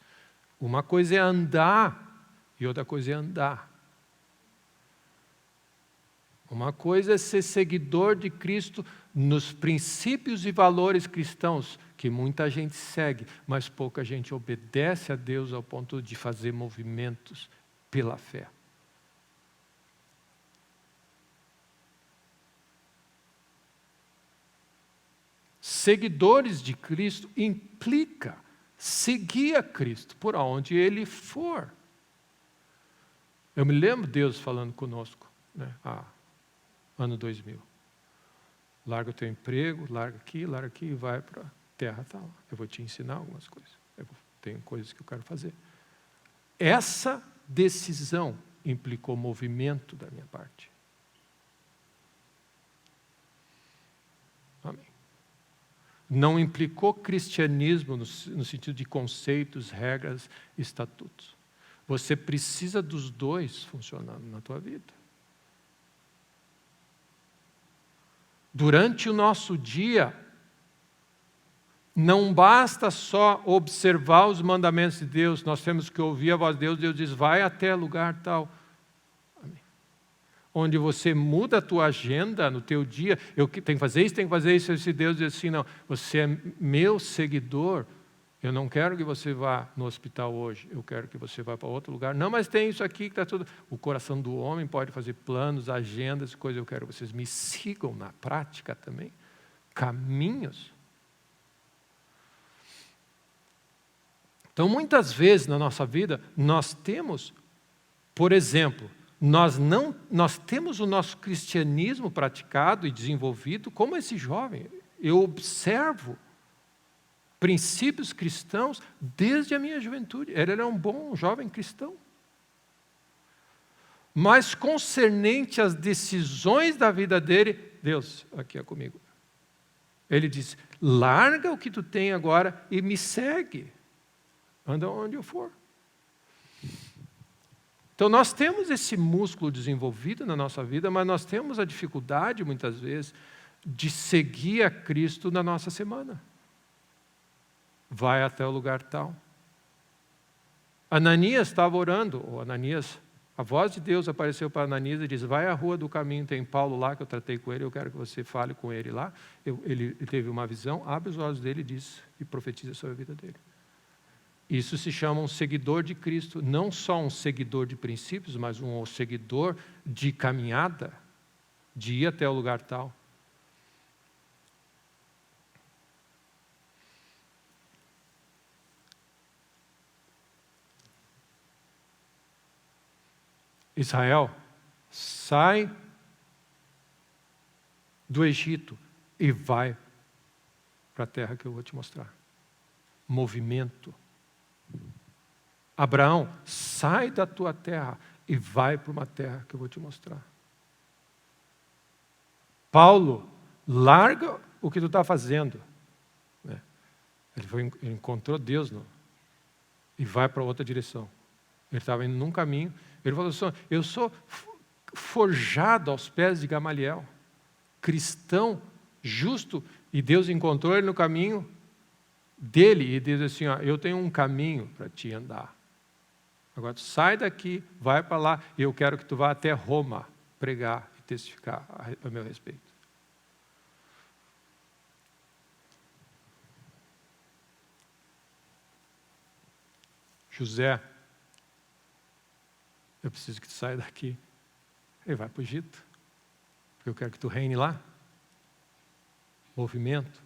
Uma coisa é andar e outra coisa é andar. Uma coisa é ser seguidor de Cristo nos princípios e valores cristãos, que muita gente segue, mas pouca gente obedece a Deus ao ponto de fazer movimentos pela fé. Seguidores de Cristo implica seguir a Cristo por onde Ele for. Eu me lembro Deus falando conosco, né? Ano 2000. Larga o teu emprego, larga aqui e vai para a terra tal. Eu vou te ensinar algumas coisas. Tenho coisas que eu quero fazer. Essa decisão implicou movimento da minha parte. Amém. Não implicou cristianismo no sentido de conceitos, regras, estatutos. Você precisa dos dois funcionando na tua vida. Durante o nosso dia, não basta só observar os mandamentos de Deus, nós temos que ouvir a voz de Deus. Deus diz, vai até lugar tal. Amém. Onde você muda a tua agenda no teu dia, eu tenho que fazer isso, tenho que fazer isso. Se Deus diz assim, não, você é meu seguidor, eu não quero que você vá no hospital hoje, eu quero que você vá para outro lugar. Não, mas tem isso aqui que está tudo... O coração do homem pode fazer planos, agendas, coisas. Eu quero que vocês me sigam na prática também. Caminhos. Então, muitas vezes na nossa vida, nós temos, por exemplo, nós temos o nosso cristianismo praticado e desenvolvido como esse jovem. Eu observo princípios cristãos desde a minha juventude. Ele era um bom jovem cristão. Mas concernente às decisões da vida dele, Deus, aqui é comigo. Ele diz, larga o que tu tem agora e me segue. Anda onde eu for. Então nós temos esse músculo desenvolvido na nossa vida, mas nós temos a dificuldade, muitas vezes, de seguir a Cristo na nossa semana. Vai até o lugar tal. Ananias estava orando, a voz de Deus apareceu para Ananias e disse, vai à rua do caminho, tem Paulo lá que eu tratei com ele, eu quero que você fale com ele lá. Ele teve uma visão, abre os olhos dele e profetiza sobre a vida dele. Isso se chama um seguidor de Cristo, não só um seguidor de princípios, mas um seguidor de caminhada, de ir até o lugar tal. Israel, sai do Egito e vai para a terra que eu vou te mostrar. Movimento. Abraão, sai da tua terra e vai para uma terra que eu vou te mostrar. Paulo, larga o que tu está fazendo. Ele encontrou Deus e vai para outra direção. Ele estava indo num caminho. Ele falou assim, eu sou forjado aos pés de Gamaliel, cristão, justo, e Deus encontrou ele no caminho dele e diz assim, eu tenho um caminho para te andar. Agora tu sai daqui, vai para lá, e eu quero que tu vá até Roma pregar e testificar a meu respeito. José, eu preciso que tu saia daqui. Ele vai para o Egito, porque eu quero que tu reine lá. Movimento.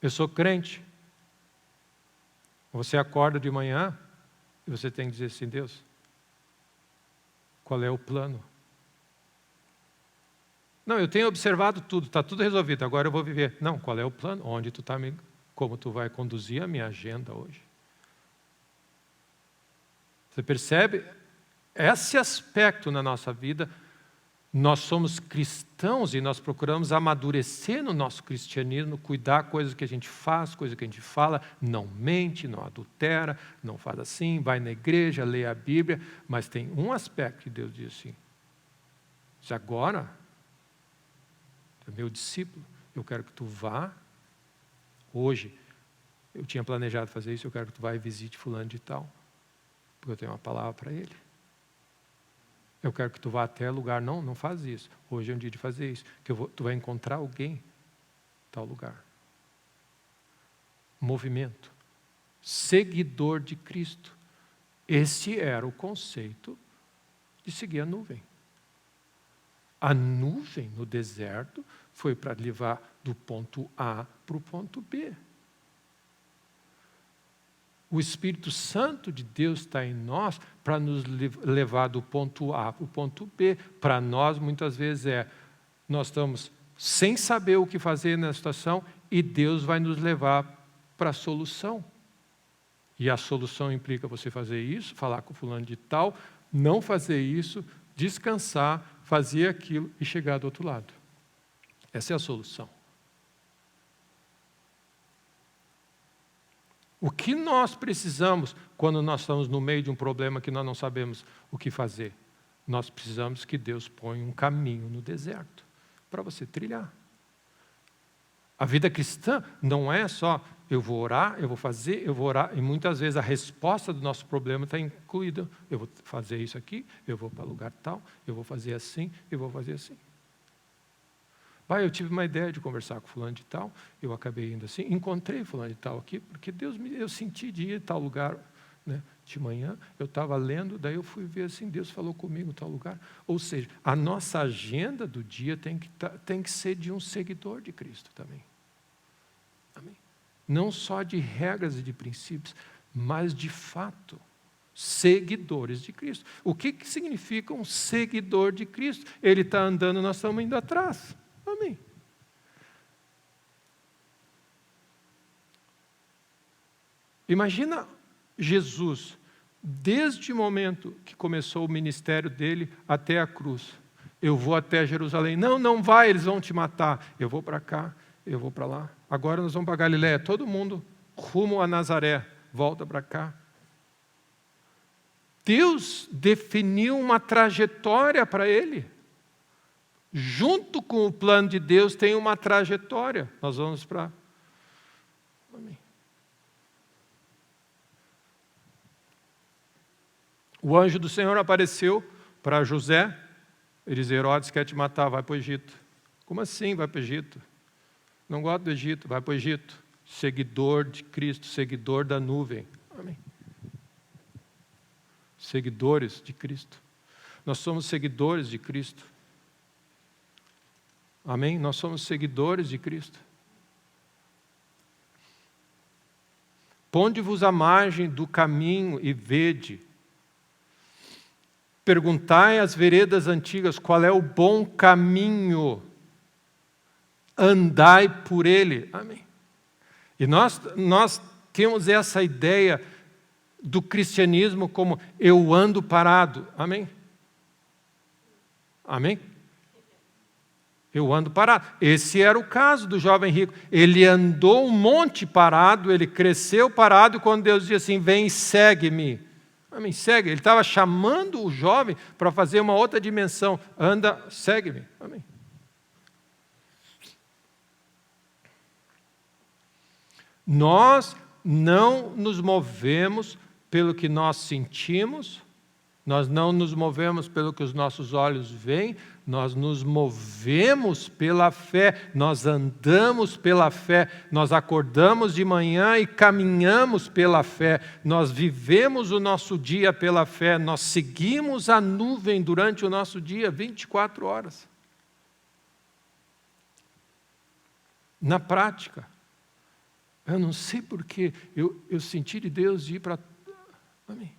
Eu sou crente. Você acorda de manhã e você tem que dizer assim, Deus, qual é o plano? Não, eu tenho observado tudo, está tudo resolvido, agora eu vou viver. Não, qual é o plano? Onde tu está, como tu vai conduzir a minha agenda hoje? Você percebe? Esse aspecto na nossa vida, nós somos cristãos e nós procuramos amadurecer no nosso cristianismo, cuidar coisas que a gente faz, coisas que a gente fala, não mente, não adultera, não faz assim, vai na igreja, lê a Bíblia, mas tem um aspecto que Deus diz assim, se agora, é meu discípulo, eu quero que tu vá, hoje, eu tinha planejado fazer isso, eu quero que tu vá e visite fulano de tal, porque eu tenho uma palavra para ele. Eu quero que tu vá até lugar. Não faz isso. Hoje é um dia de fazer isso. Tu vai encontrar alguém em tal lugar. Movimento. Seguidor de Cristo. Esse era o conceito de seguir a nuvem. A nuvem no deserto foi para levar do ponto A para o ponto B. O Espírito Santo de Deus está em nós para nos levar do ponto A para o ponto B. Para nós, muitas vezes, nós estamos sem saber o que fazer na situação e Deus vai nos levar para a solução. E a solução implica você fazer isso, falar com fulano de tal, não fazer isso, descansar, fazer aquilo e chegar do outro lado. Essa é a solução. O que nós precisamos quando nós estamos no meio de um problema que nós não sabemos o que fazer? Nós precisamos que Deus ponha um caminho no deserto para você trilhar. A vida cristã não é só eu vou orar, eu vou fazer, eu vou orar, e muitas vezes a resposta do nosso problema está incluída. Eu vou fazer isso aqui, eu vou para lugar tal, eu vou fazer assim, eu vou fazer assim. Pai, eu tive uma ideia de conversar com fulano de tal, eu acabei indo assim, encontrei fulano de tal aqui, porque eu senti de ir a tal lugar, né? De manhã, eu estava lendo, daí eu fui ver assim, Deus falou comigo em tal lugar. Ou seja, a nossa agenda do dia tem que ser de um seguidor de Cristo também. Amém? Não só de regras e de princípios, mas de fato, seguidores de Cristo. O que significa um seguidor de Cristo? Ele está andando, nós estamos indo atrás. Amém. Imagina Jesus, desde o momento que começou o ministério dele até a cruz. Eu vou até Jerusalém. Não vai, eles vão te matar. Eu vou para cá, eu vou para lá. Agora nós vamos para Galiléia. Todo mundo rumo a Nazaré. Volta para cá. Deus definiu uma trajetória para ele. Junto com o plano de Deus tem uma trajetória. Nós vamos para... Amém. O anjo do Senhor apareceu para José. Ele diz, Herodes quer te matar, vai para o Egito. Como assim vai para o Egito? Não gosto do Egito, vai para o Egito. Seguidor de Cristo, seguidor da nuvem. Amém. Seguidores de Cristo. Nós somos seguidores de Cristo. Amém? Nós somos seguidores de Cristo. Ponde-vos à margem do caminho e vede. Perguntai às veredas antigas qual é o bom caminho. Andai por ele. Amém. E nós temos essa ideia do cristianismo como eu ando parado. Amém? Amém? Eu ando parado. Esse era o caso do jovem rico. Ele andou um monte parado, ele cresceu parado, e quando Deus disse assim, vem e segue-me. Amém, segue. Ele estava chamando o jovem para fazer uma outra dimensão. Anda, segue-me. Amém. Nós não nos movemos pelo que nós sentimos, nós não nos movemos pelo que os nossos olhos veem, nós nos movemos pela fé, nós andamos pela fé, nós acordamos de manhã e caminhamos pela fé, nós vivemos o nosso dia pela fé, nós seguimos a nuvem durante o nosso dia, 24 horas. Na prática, eu não sei porquê, eu senti de Deus de ir para... Amém.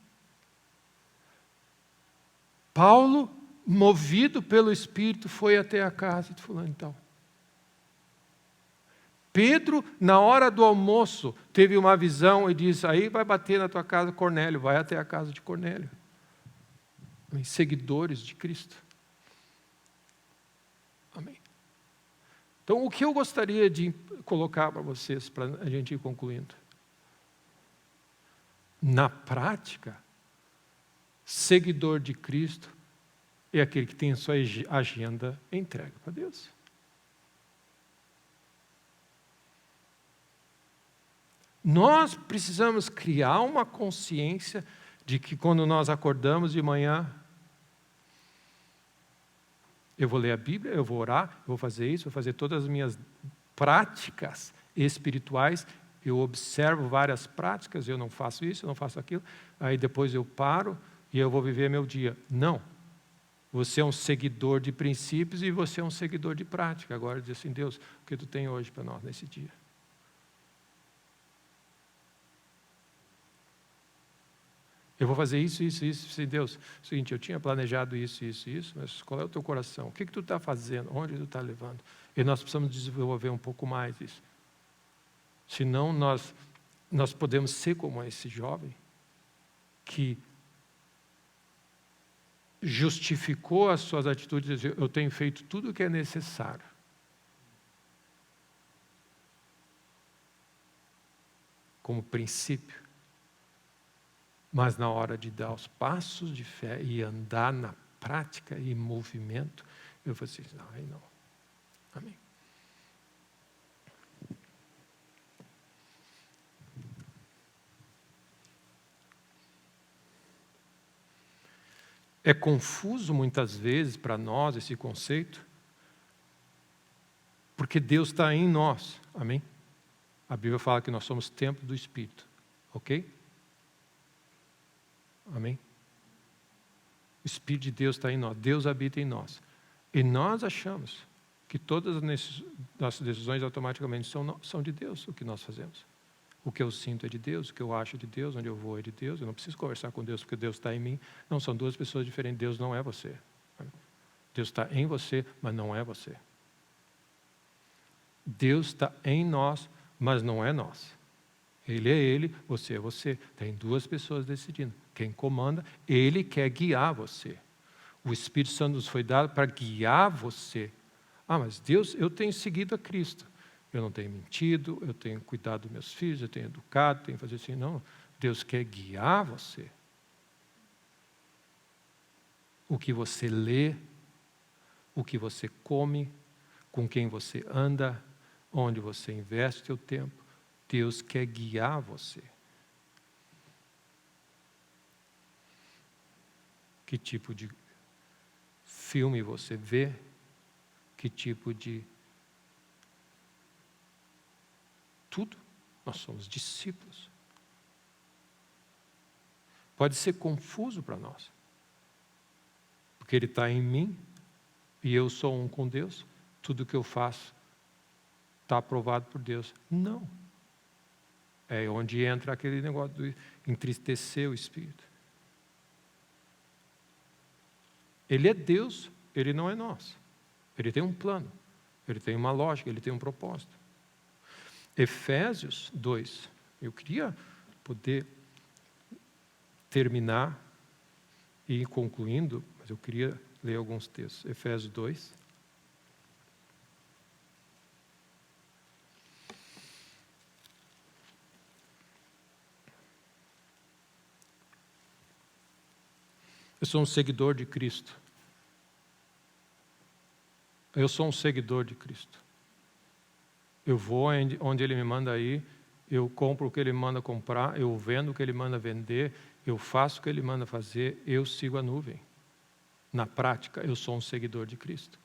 Paulo, movido pelo Espírito, foi até a casa de fulano e tal. Pedro, na hora do almoço, teve uma visão e disse, aí vai bater na tua casa Cornélio, vai até a casa de Cornélio. Amém. Seguidores de Cristo. Amém. Então, o que eu gostaria de colocar para vocês, para a gente ir concluindo? Na prática, seguidor de Cristo é aquele que tem a sua agenda entregue para Deus. Nós precisamos criar uma consciência de que quando nós acordamos de manhã, eu vou ler a Bíblia, eu vou orar, eu vou fazer isso, vou fazer todas as minhas práticas espirituais, eu observo várias práticas, eu não faço isso, eu não faço aquilo, aí depois eu paro e eu vou viver meu dia. Não. Você é um seguidor de princípios e você é um seguidor de prática. Agora diz assim, Deus, o que tu tem hoje para nós nesse dia? Eu vou fazer isso, sim, Deus. Seguinte, eu tinha planejado isso, mas qual é o teu coração? O que tu está fazendo? Onde tu está levando? E nós precisamos desenvolver um pouco mais isso. Senão nós podemos ser como esse jovem que justificou as suas atitudes, dizendo, eu tenho feito tudo o que é necessário. Como princípio. Mas na hora de dar os passos de fé e andar na prática e movimento, eu falei assim, não, aí não. Amém. É confuso muitas vezes para nós esse conceito, porque Deus está em nós, amém? A Bíblia fala que nós somos templo do Espírito, ok? Amém? O Espírito de Deus está em nós, Deus habita em nós. E nós achamos que todas as nossas decisões automaticamente são de Deus, o que nós fazemos. O que eu sinto é de Deus, o que eu acho é de Deus, onde eu vou é de Deus. Eu não preciso conversar com Deus porque Deus está em mim. Não, são duas pessoas diferentes. Deus não é você. Deus está em você, mas não é você. Deus está em nós, mas não é nós. Ele é Ele, você é você. Tem duas pessoas decidindo. Quem comanda, Ele quer guiar você. O Espírito Santo nos foi dado para guiar você. Ah, mas Deus, eu tenho seguido a Cristo. Eu não tenho mentido, eu tenho cuidado dos meus filhos, eu tenho educado, tenho fazer assim. Não, Deus quer guiar você. O que você lê, o que você come, com quem você anda, onde você investe o seu tempo. Deus quer guiar você. Que tipo de filme você vê? Que tipo de... Tudo. Nós somos discípulos. Pode ser confuso para nós. Porque Ele está em mim e eu sou um com Deus. Tudo que eu faço está aprovado por Deus. Não. É onde entra aquele negócio de entristecer o Espírito. Ele é Deus, Ele não é nós. Ele tem um plano, Ele tem uma lógica, Ele tem um propósito. Efésios 2. Eu queria poder terminar e ir concluindo, mas eu queria ler alguns textos. Efésios 2. Eu sou um seguidor de Cristo. Eu sou um seguidor de Cristo. Eu vou onde Ele me manda ir, eu compro o que Ele manda comprar, eu vendo o que Ele manda vender, eu faço o que Ele manda fazer, eu sigo a nuvem. Na prática, eu sou um seguidor de Cristo.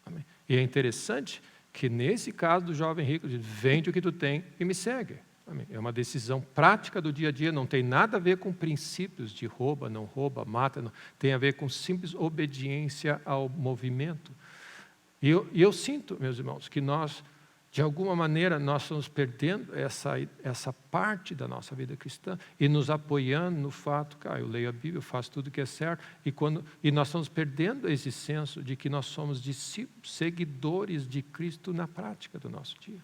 Amém? E é interessante que nesse caso do jovem rico, ele diz, vende o que tu tem e me segue. Amém? É uma decisão prática do dia a dia, não tem nada a ver com princípios de rouba, não rouba, mata, não. Tem a ver com simples obediência ao movimento. E eu sinto, meus irmãos, que nós, de alguma maneira, nós estamos perdendo essa parte da nossa vida cristã e nos apoiando no fato que eu leio a Bíblia, eu faço tudo o que é certo, e nós estamos perdendo esse senso de que nós somos discípulos, seguidores de Cristo na prática do nosso dia.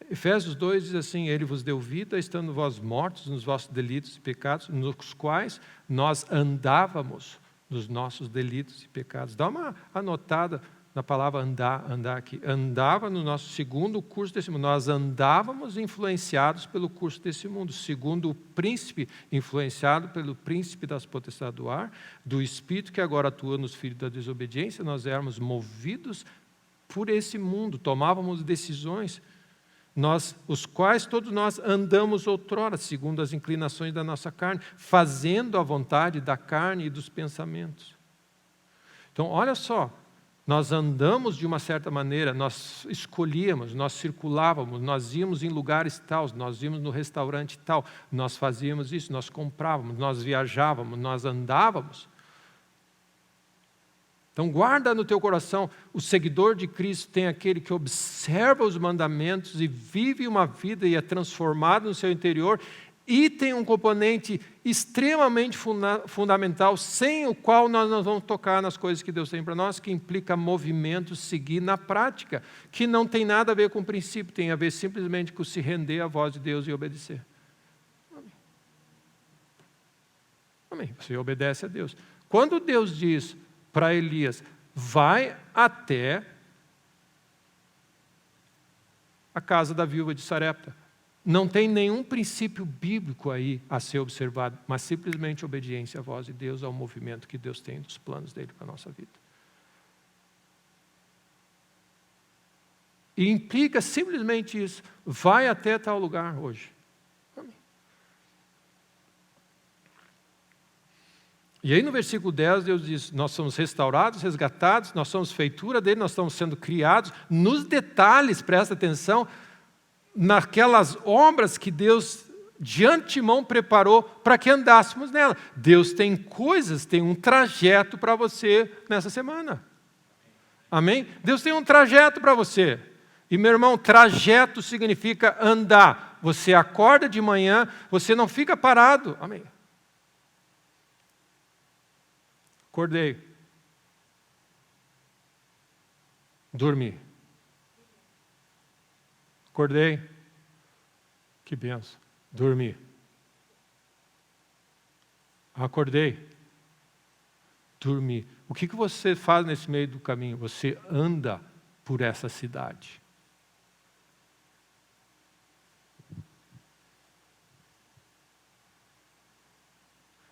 Efésios 2 diz assim, Ele vos deu vida, estando vós mortos nos vossos delitos e pecados, nos quais nós andávamos nos nossos delitos e pecados. Dá uma anotada na palavra andar aqui. Andava no nosso segundo curso desse mundo. Nós andávamos influenciados pelo curso desse mundo, segundo o príncipe, influenciado pelo príncipe das potestades do ar, do espírito que agora atua nos filhos da desobediência. Nós éramos movidos por esse mundo, tomávamos decisões, os quais todos nós andamos outrora, segundo as inclinações da nossa carne, fazendo a vontade da carne e dos pensamentos. Então, olha só, nós andamos de uma certa maneira, nós escolhíamos, nós circulávamos, nós íamos em lugares tal, nós íamos no restaurante tal, nós fazíamos isso, nós comprávamos, nós viajávamos, nós andávamos. Então guarda no teu coração, o seguidor de Cristo tem aquele que observa os mandamentos e vive uma vida e é transformado no seu interior, e tem um componente extremamente fundamental, sem o qual nós não vamos tocar nas coisas que Deus tem para nós, que implica movimento, seguir na prática, que não tem nada a ver com o princípio, tem a ver simplesmente com se render à voz de Deus e obedecer. Amém. Amém. Você obedece a Deus. Quando Deus diz para Elias, vai até a casa da viúva de Sarepta. Não tem nenhum princípio bíblico aí a ser observado, mas simplesmente obediência à voz de Deus, ao movimento que Deus tem dos planos dele para a nossa vida. E implica simplesmente isso, vai até tal lugar hoje. E aí no versículo 10 Deus diz, nós somos restaurados, resgatados, nós somos feitura dele, nós estamos sendo criados, nos detalhes, presta atenção, naquelas obras que Deus de antemão preparou para que andássemos nela. Deus tem coisas, tem um trajeto para você nessa semana. Amém? Deus tem um trajeto para você. E meu irmão, trajeto significa andar. Você acorda de manhã, você não fica parado. Amém? Acordei. Dormi. Acordei. Que benção. Dormi. Acordei. Dormi. O que você faz nesse meio do caminho? Você anda por essa cidade.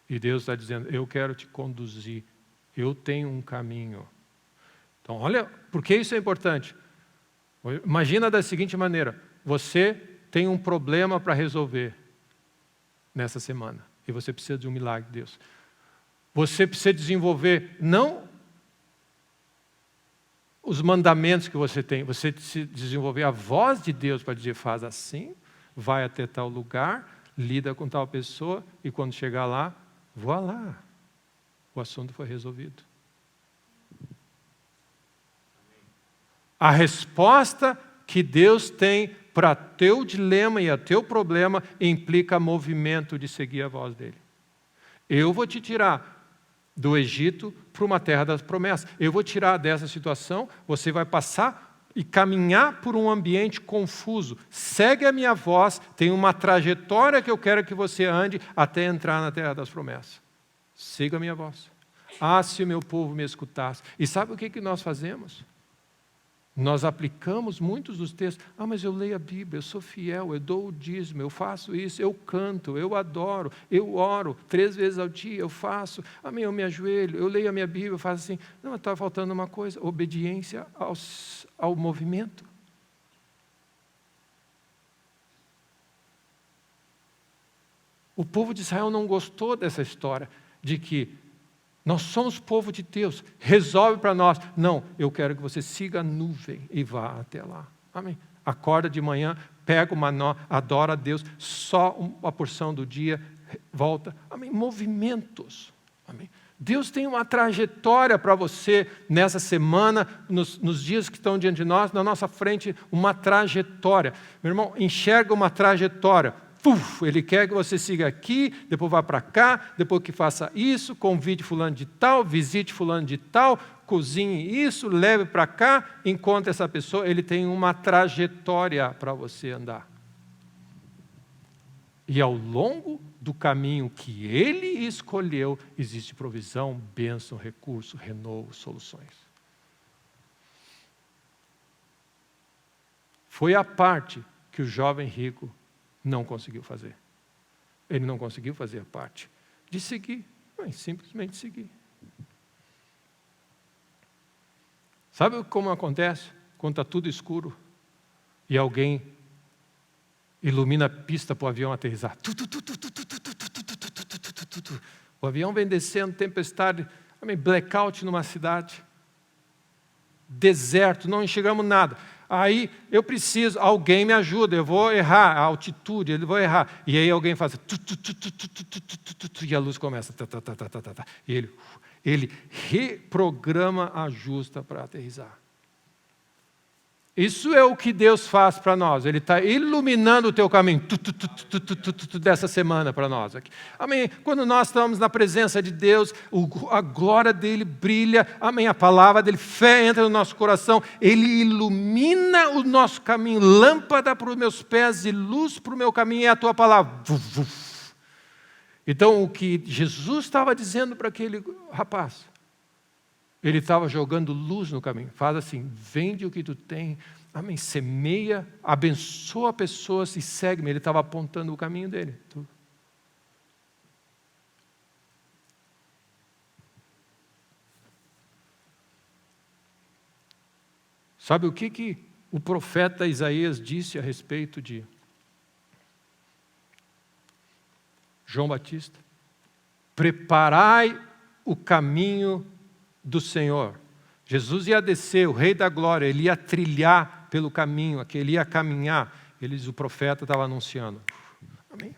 E Deus está dizendo, eu quero te conduzir, eu tenho um caminho. Então, olha, por que isso é importante? Imagina da seguinte maneira, você tem um problema para resolver nessa semana, e você precisa de um milagre de Deus. Você precisa desenvolver, não os mandamentos que você tem, você precisa desenvolver a voz de Deus para dizer, faz assim, vai até tal lugar, lida com tal pessoa, e quando chegar lá, voa lá. O assunto foi resolvido. A resposta que Deus tem para teu dilema e a teu problema implica movimento de seguir a voz dele. Eu vou te tirar do Egito para uma terra das promessas. Eu vou tirar dessa situação, você vai passar e caminhar por um ambiente confuso. Segue a minha voz, tem uma trajetória que eu quero que você ande até entrar na terra das promessas. Siga a minha voz. Ah, se o meu povo me escutasse. E sabe o que nós fazemos? Nós aplicamos muitos dos textos. Mas eu leio a Bíblia, eu sou fiel, eu dou o dízimo, eu faço isso, eu canto, eu adoro, eu oro 3 vezes ao dia, eu faço. Amém, eu me ajoelho, eu leio a minha Bíblia, eu faço assim. Não, está faltando uma coisa, obediência ao movimento. O povo de Israel não gostou dessa história de que nós somos povo de Deus, resolve para nós. Não, eu quero que você siga a nuvem e vá até lá. Amém. Acorda de manhã, pega o maná, adora a Deus, só uma porção do dia, volta. Amém. Movimentos. Amém. Deus tem uma trajetória para você nessa semana, nos dias que estão diante de nós, na nossa frente, uma trajetória. Meu irmão, enxerga uma trajetória. Ele quer que você siga aqui, depois vá para cá, depois que faça isso, convide fulano de tal, visite fulano de tal, cozinhe isso, leve para cá, encontre essa pessoa. Ele tem uma trajetória para você andar. E ao longo do caminho que Ele escolheu, existe provisão, bênção, recurso, renovo, soluções. Foi a parte que o jovem rico não conseguiu fazer. Ele não conseguiu fazer a parte de seguir, mas simplesmente seguir. Sabe como acontece quando está tudo escuro e alguém ilumina a pista para o avião aterrissar? O avião vem descendo, tempestade, blackout numa cidade, deserto, não enxergamos nada. Aí eu preciso, alguém me ajuda, eu vou errar a altitude, eu vou errar. E aí alguém faz, e a luz começa, e ele reprograma, ajusta para aterrissar. Isso é o que Deus faz para nós. Ele está iluminando o teu caminho dessa semana para nós. Aqui. Amém. Quando nós estamos na presença de Deus, a glória dele brilha. Amém. A palavra dele, fé entra no nosso coração. Ele ilumina o nosso caminho. Lâmpada para os meus pés e luz para o meu caminho é a tua palavra. Então, o que Jesus estava dizendo para aquele rapaz, ele estava jogando luz no caminho. Faz assim, vende o que tu tem, amém, semeia, abençoa pessoas e segue-me. Ele estava apontando o caminho dele. Sabe o que o profeta Isaías disse a respeito de João Batista? Preparai o caminho do Senhor. Jesus ia descer, o Rei da Glória, ele ia trilhar pelo caminho, ele ia caminhar. O profeta estava anunciando. Amém.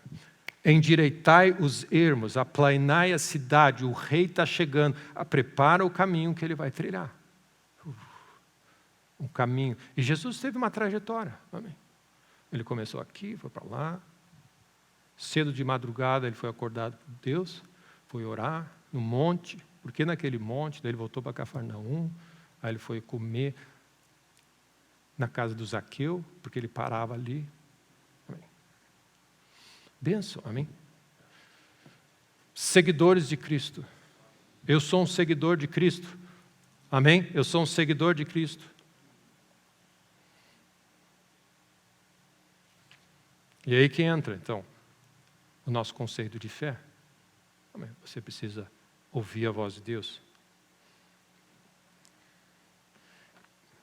Endireitai os ermos, aplainai a cidade, o rei está chegando. Prepara o caminho que ele vai trilhar. Um caminho. E Jesus teve uma trajetória. Amém. Ele começou aqui, foi para lá. Cedo de madrugada ele foi acordado por Deus, foi orar no monte. Porque naquele monte, daí ele voltou para Cafarnaum, aí ele foi comer na casa do Zaqueu, porque ele parava ali. Amém. Bênção, amém? Seguidores de Cristo. Eu sou um seguidor de Cristo. Amém? Eu sou um seguidor de Cristo. E aí que entra, então, o nosso conceito de fé. Amém? Você precisa ouvir a voz de Deus.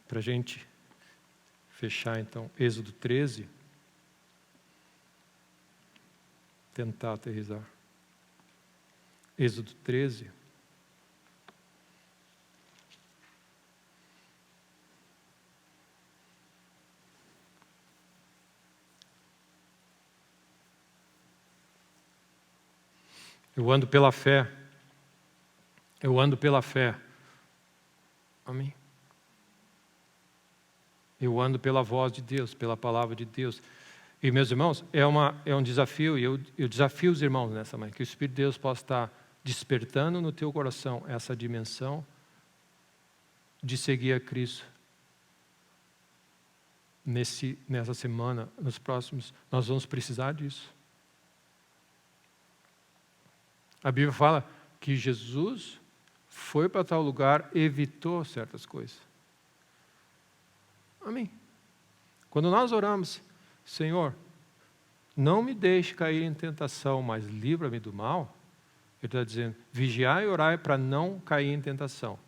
Para a gente fechar, então, Êxodo 13. Tentar aterrissar. Êxodo 13. Eu ando pela fé. Eu ando pela fé. Amém? Eu ando pela voz de Deus, pela palavra de Deus. E, meus irmãos, é um desafio, e eu desafio os irmãos nessa manhã, que o Espírito de Deus possa estar despertando no teu coração essa dimensão de seguir a Cristo. Nessa semana, nos próximos, nós vamos precisar disso. A Bíblia fala que Jesus foi para tal lugar, evitou certas coisas. Amém. Quando nós oramos, Senhor, não me deixe cair em tentação, mas livra-me do mal, Ele está dizendo, vigiai e orai para não cair em tentação.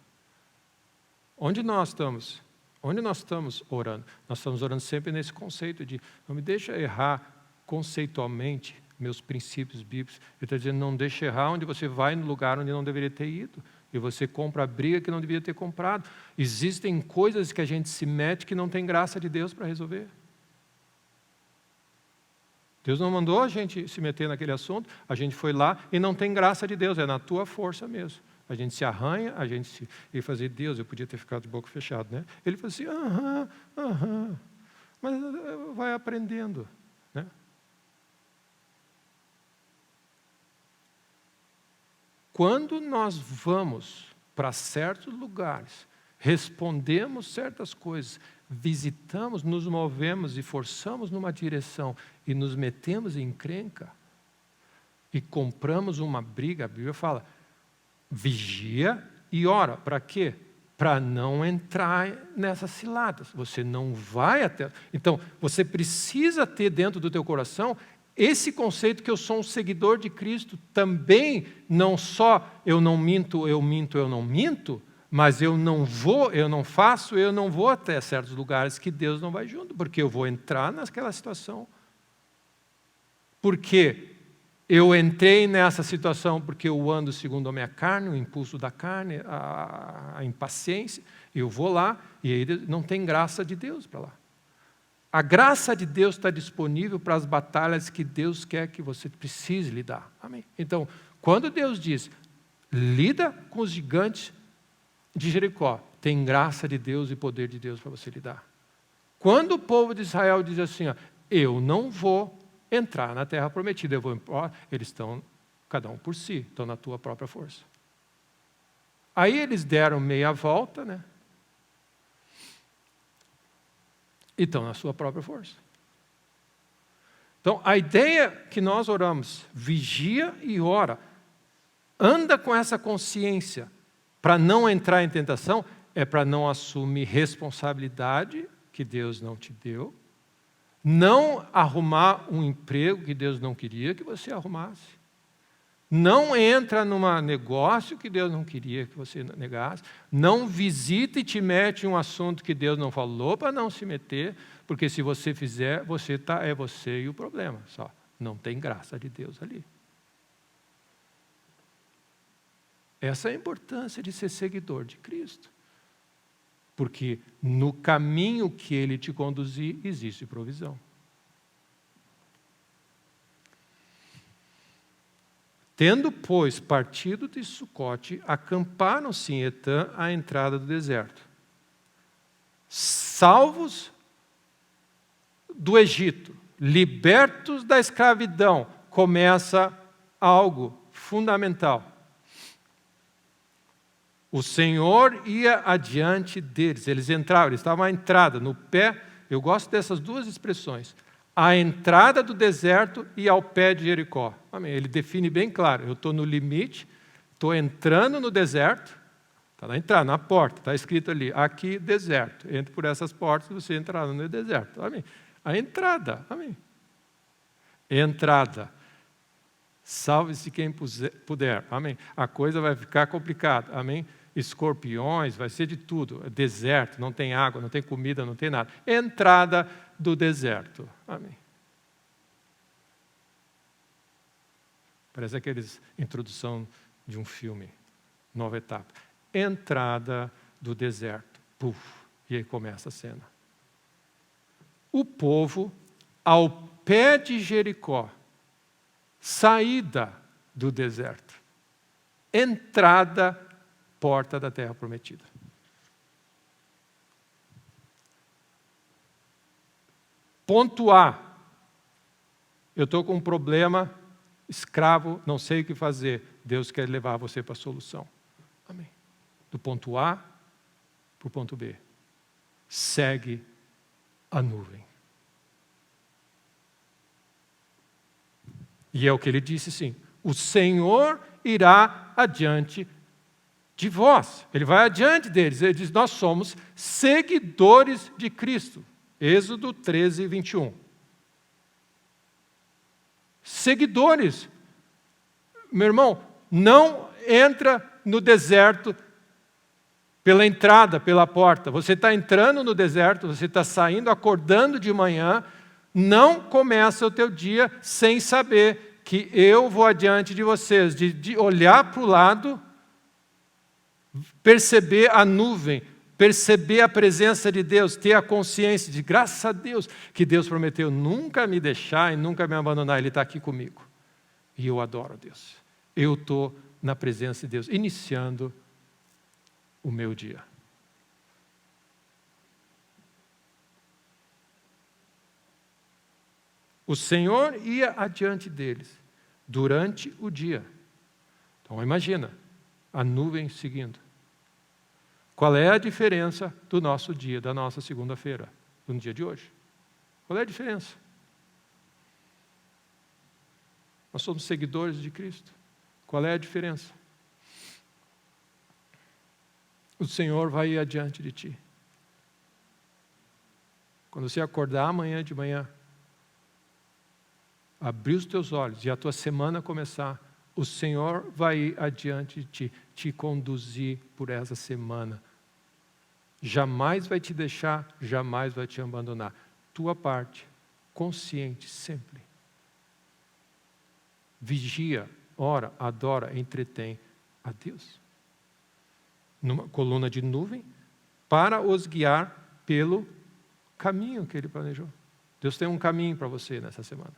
Onde nós estamos? Onde nós estamos orando? Nós estamos orando sempre nesse conceito de, não me deixa errar conceitualmente meus princípios bíblicos. Ele está dizendo, não deixa errar onde você vai no lugar onde não deveria ter ido. E você compra a briga que não deveria ter comprado. Existem coisas que a gente se mete que não tem graça de Deus para resolver. Deus não mandou a gente se meter naquele assunto, a gente foi lá e não tem graça de Deus, é na tua força mesmo. A gente se arranha, Ele fazia, Deus, eu podia ter ficado de boca fechada, né? Ele fazia assim, mas vai aprendendo, né? Quando nós vamos para certos lugares, respondemos certas coisas, visitamos, nos movemos e forçamos numa direção e nos metemos em encrenca e compramos uma briga, a Bíblia fala, vigia e ora. Para quê? Para não entrar nessas ciladas. Você não vai até... Então, você precisa ter dentro do teu coração esse conceito que eu sou um seguidor de Cristo, também não só eu não minto, eu não minto, mas eu não vou, eu não faço, eu não vou até certos lugares que Deus não vai junto, porque eu vou entrar naquela situação. Porque eu entrei nessa situação porque eu ando segundo a minha carne, o impulso da carne, a impaciência, eu vou lá e aí não tem graça de Deus para lá. A graça de Deus está disponível para as batalhas que Deus quer que você precise lidar. Amém? Então, quando Deus diz, lida com os gigantes de Jericó, tem graça de Deus e poder de Deus para você lidar. Quando o povo de Israel diz assim, eu não vou entrar na terra prometida, eles estão, cada um por si, estão na tua própria força. Aí eles deram meia volta, né? E estão na sua própria força. Então, a ideia que nós oramos, vigia e ora, anda com essa consciência para não entrar em tentação, é para não assumir responsabilidade que Deus não te deu, não arrumar um emprego que Deus não queria que você arrumasse, não entra num negócio que Deus não queria que você negasse, não visita e te mete em um assunto que Deus não falou para não se meter, porque se você fizer, é você e o problema só. Não tem graça de Deus ali. Essa é a importância de ser seguidor de Cristo. Porque no caminho que Ele te conduzir, existe provisão. Tendo, pois, partido de Sucote, acamparam-se em Etã à entrada do deserto. Salvos do Egito, libertos da escravidão, começa algo fundamental. O Senhor ia adiante deles, eles entravam, eles estavam à entrada, no pé, eu gosto dessas duas expressões, à entrada do deserto e ao pé de Jericó. Amém. Ele define bem claro, eu estou no limite, estou entrando no deserto, está na entrada, na porta, está escrito ali, aqui deserto, entre por essas portas e você entrará no deserto. Amém. A entrada, amém. Entrada. Salve-se quem puder, amém. A coisa vai ficar complicada, amém. Escorpiões, vai ser de tudo, deserto, não tem água, não tem comida, não tem nada. Entrada do deserto, amém. Parece aqueles introdução de um filme, nova etapa. Entrada do deserto, puf, e aí começa a cena. O povo, ao pé de Jericó, saída do deserto, entrada, porta da terra prometida. Ponto A, eu estou com um problema, escravo, não sei o que fazer, Deus quer levar você para a solução. Amém. Do ponto A para o ponto B. Segue a nuvem. E é o que ele disse, sim. O Senhor irá adiante de vós. Ele vai adiante deles. Ele diz, nós somos seguidores de Cristo. Êxodo 13, 21. Seguidores. Meu irmão, não entra no deserto pela entrada, pela porta. Você está entrando no deserto, você está saindo, acordando de manhã, não começa o teu dia sem saber que eu vou adiante de vocês, de olhar para o lado, perceber a nuvem, perceber a presença de Deus, ter a consciência de, graças a Deus, que Deus prometeu nunca me deixar e nunca me abandonar, Ele está aqui comigo. E eu adoro Deus. Eu estou na presença de Deus, iniciando o meu dia. O Senhor ia adiante deles durante o dia. Então imagina, a nuvem seguindo. Qual é a diferença do nosso dia, da nossa segunda-feira, do dia de hoje? Qual é a diferença? Nós somos seguidores de Cristo. Qual é a diferença? O Senhor vai ir adiante de ti. Quando você acordar amanhã de manhã, abrir os teus olhos e a tua semana começar, o Senhor vai ir adiante de ti, te conduzir por essa semana. Jamais vai te deixar, jamais vai te abandonar. Tua parte, consciente sempre. Vigia, ora, adora, entretém a Deus. Numa coluna de nuvem, para os guiar pelo caminho que Ele planejou. Deus tem um caminho para você nessa semana.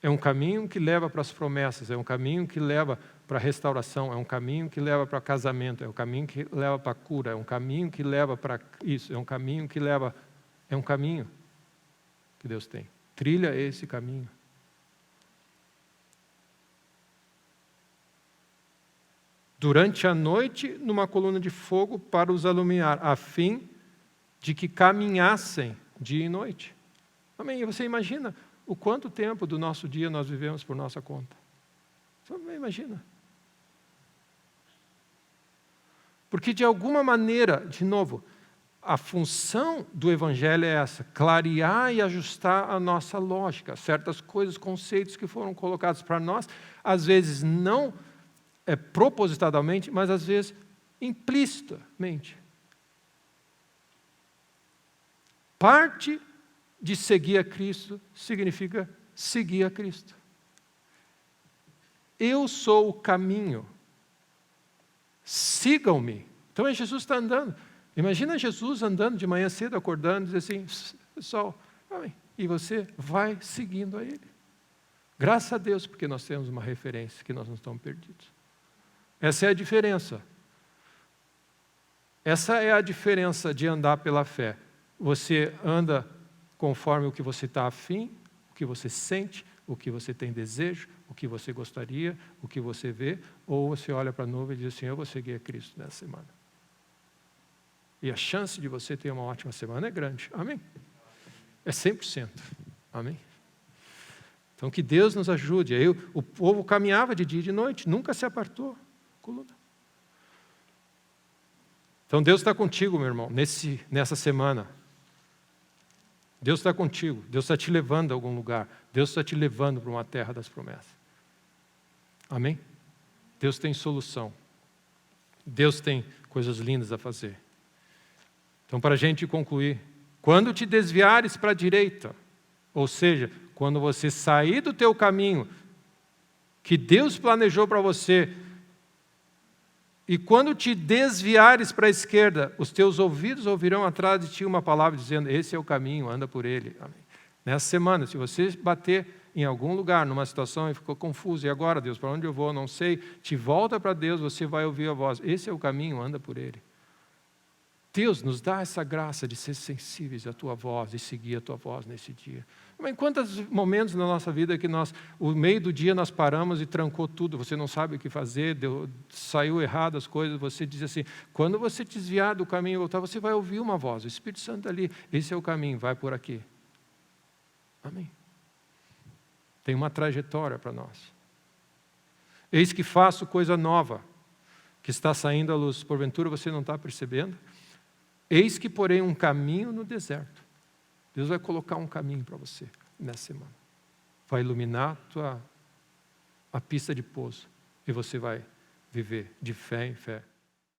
É um caminho que leva para as promessas, é um caminho que leva para a restauração, é um caminho que leva para o casamento, é um caminho que leva para a cura, é um caminho que leva para isso, é um caminho que leva... É um caminho que Deus tem. Trilha esse caminho. Durante a noite, numa coluna de fogo para os iluminar, a fim de que caminhassem dia e noite. Amém? E você imagina o quanto tempo do nosso dia nós vivemos por nossa conta. Você imagina. Porque de alguma maneira, de novo, a função do Evangelho é essa, clarear e ajustar a nossa lógica. Certas coisas, conceitos que foram colocados para nós, às vezes não propositadamente, mas às vezes implicitamente. Parte de seguir a Cristo significa seguir a Cristo. Eu sou o caminho. Sigam-me. Então Jesus está andando. Imagina Jesus andando de manhã cedo, acordando, e diz assim, pessoal, e você vai seguindo a Ele. Graças a Deus, porque nós temos uma referência, que nós não estamos perdidos. Essa é a diferença. Essa é a diferença de andar pela fé. Você anda conforme o que você está afim, o que você sente, o que você tem desejo, o que você gostaria, o que você vê, ou você olha para a nuvem e diz assim, eu vou seguir a Cristo nessa semana. E a chance de você ter uma ótima semana é grande. Amém? É 100%. Amém? Então que Deus nos ajude. Aí o povo caminhava de dia e de noite, nunca se apartou. Então Deus está contigo, meu irmão, nessa semana. Deus está contigo, Deus está te levando a algum lugar, Deus está te levando para uma terra das promessas. Amém? Deus tem solução. Deus tem coisas lindas a fazer. Então, para a gente concluir, quando te desviares para a direita, ou seja, quando você sair do teu caminho, que Deus planejou para você, e quando te desviares para a esquerda, os teus ouvidos ouvirão atrás de ti uma palavra dizendo, esse é o caminho, anda por ele. Amém. Nessa semana, se você bater em algum lugar, numa situação e ficou confuso, e agora, Deus, para onde eu vou? Não sei. Te volta para Deus, você vai ouvir a voz. Esse é o caminho, anda por ele. Deus nos dá essa graça de ser sensíveis à tua voz e seguir a tua voz nesse dia. Em quantos momentos na nossa vida que o meio do dia nós paramos e trancou tudo, você não sabe o que fazer, saiu errado as coisas, você diz assim, quando você desviar do caminho e voltar, você vai ouvir uma voz, o Espírito Santo ali, esse é o caminho, vai por aqui. Amém. tem uma trajetória para nós. Eis que faço coisa nova, que está saindo à luz. Porventura você não está percebendo? Eis que porém um caminho no deserto. Deus vai colocar um caminho para você nessa semana. Vai iluminar a pista de pouso. E você vai viver de fé em fé.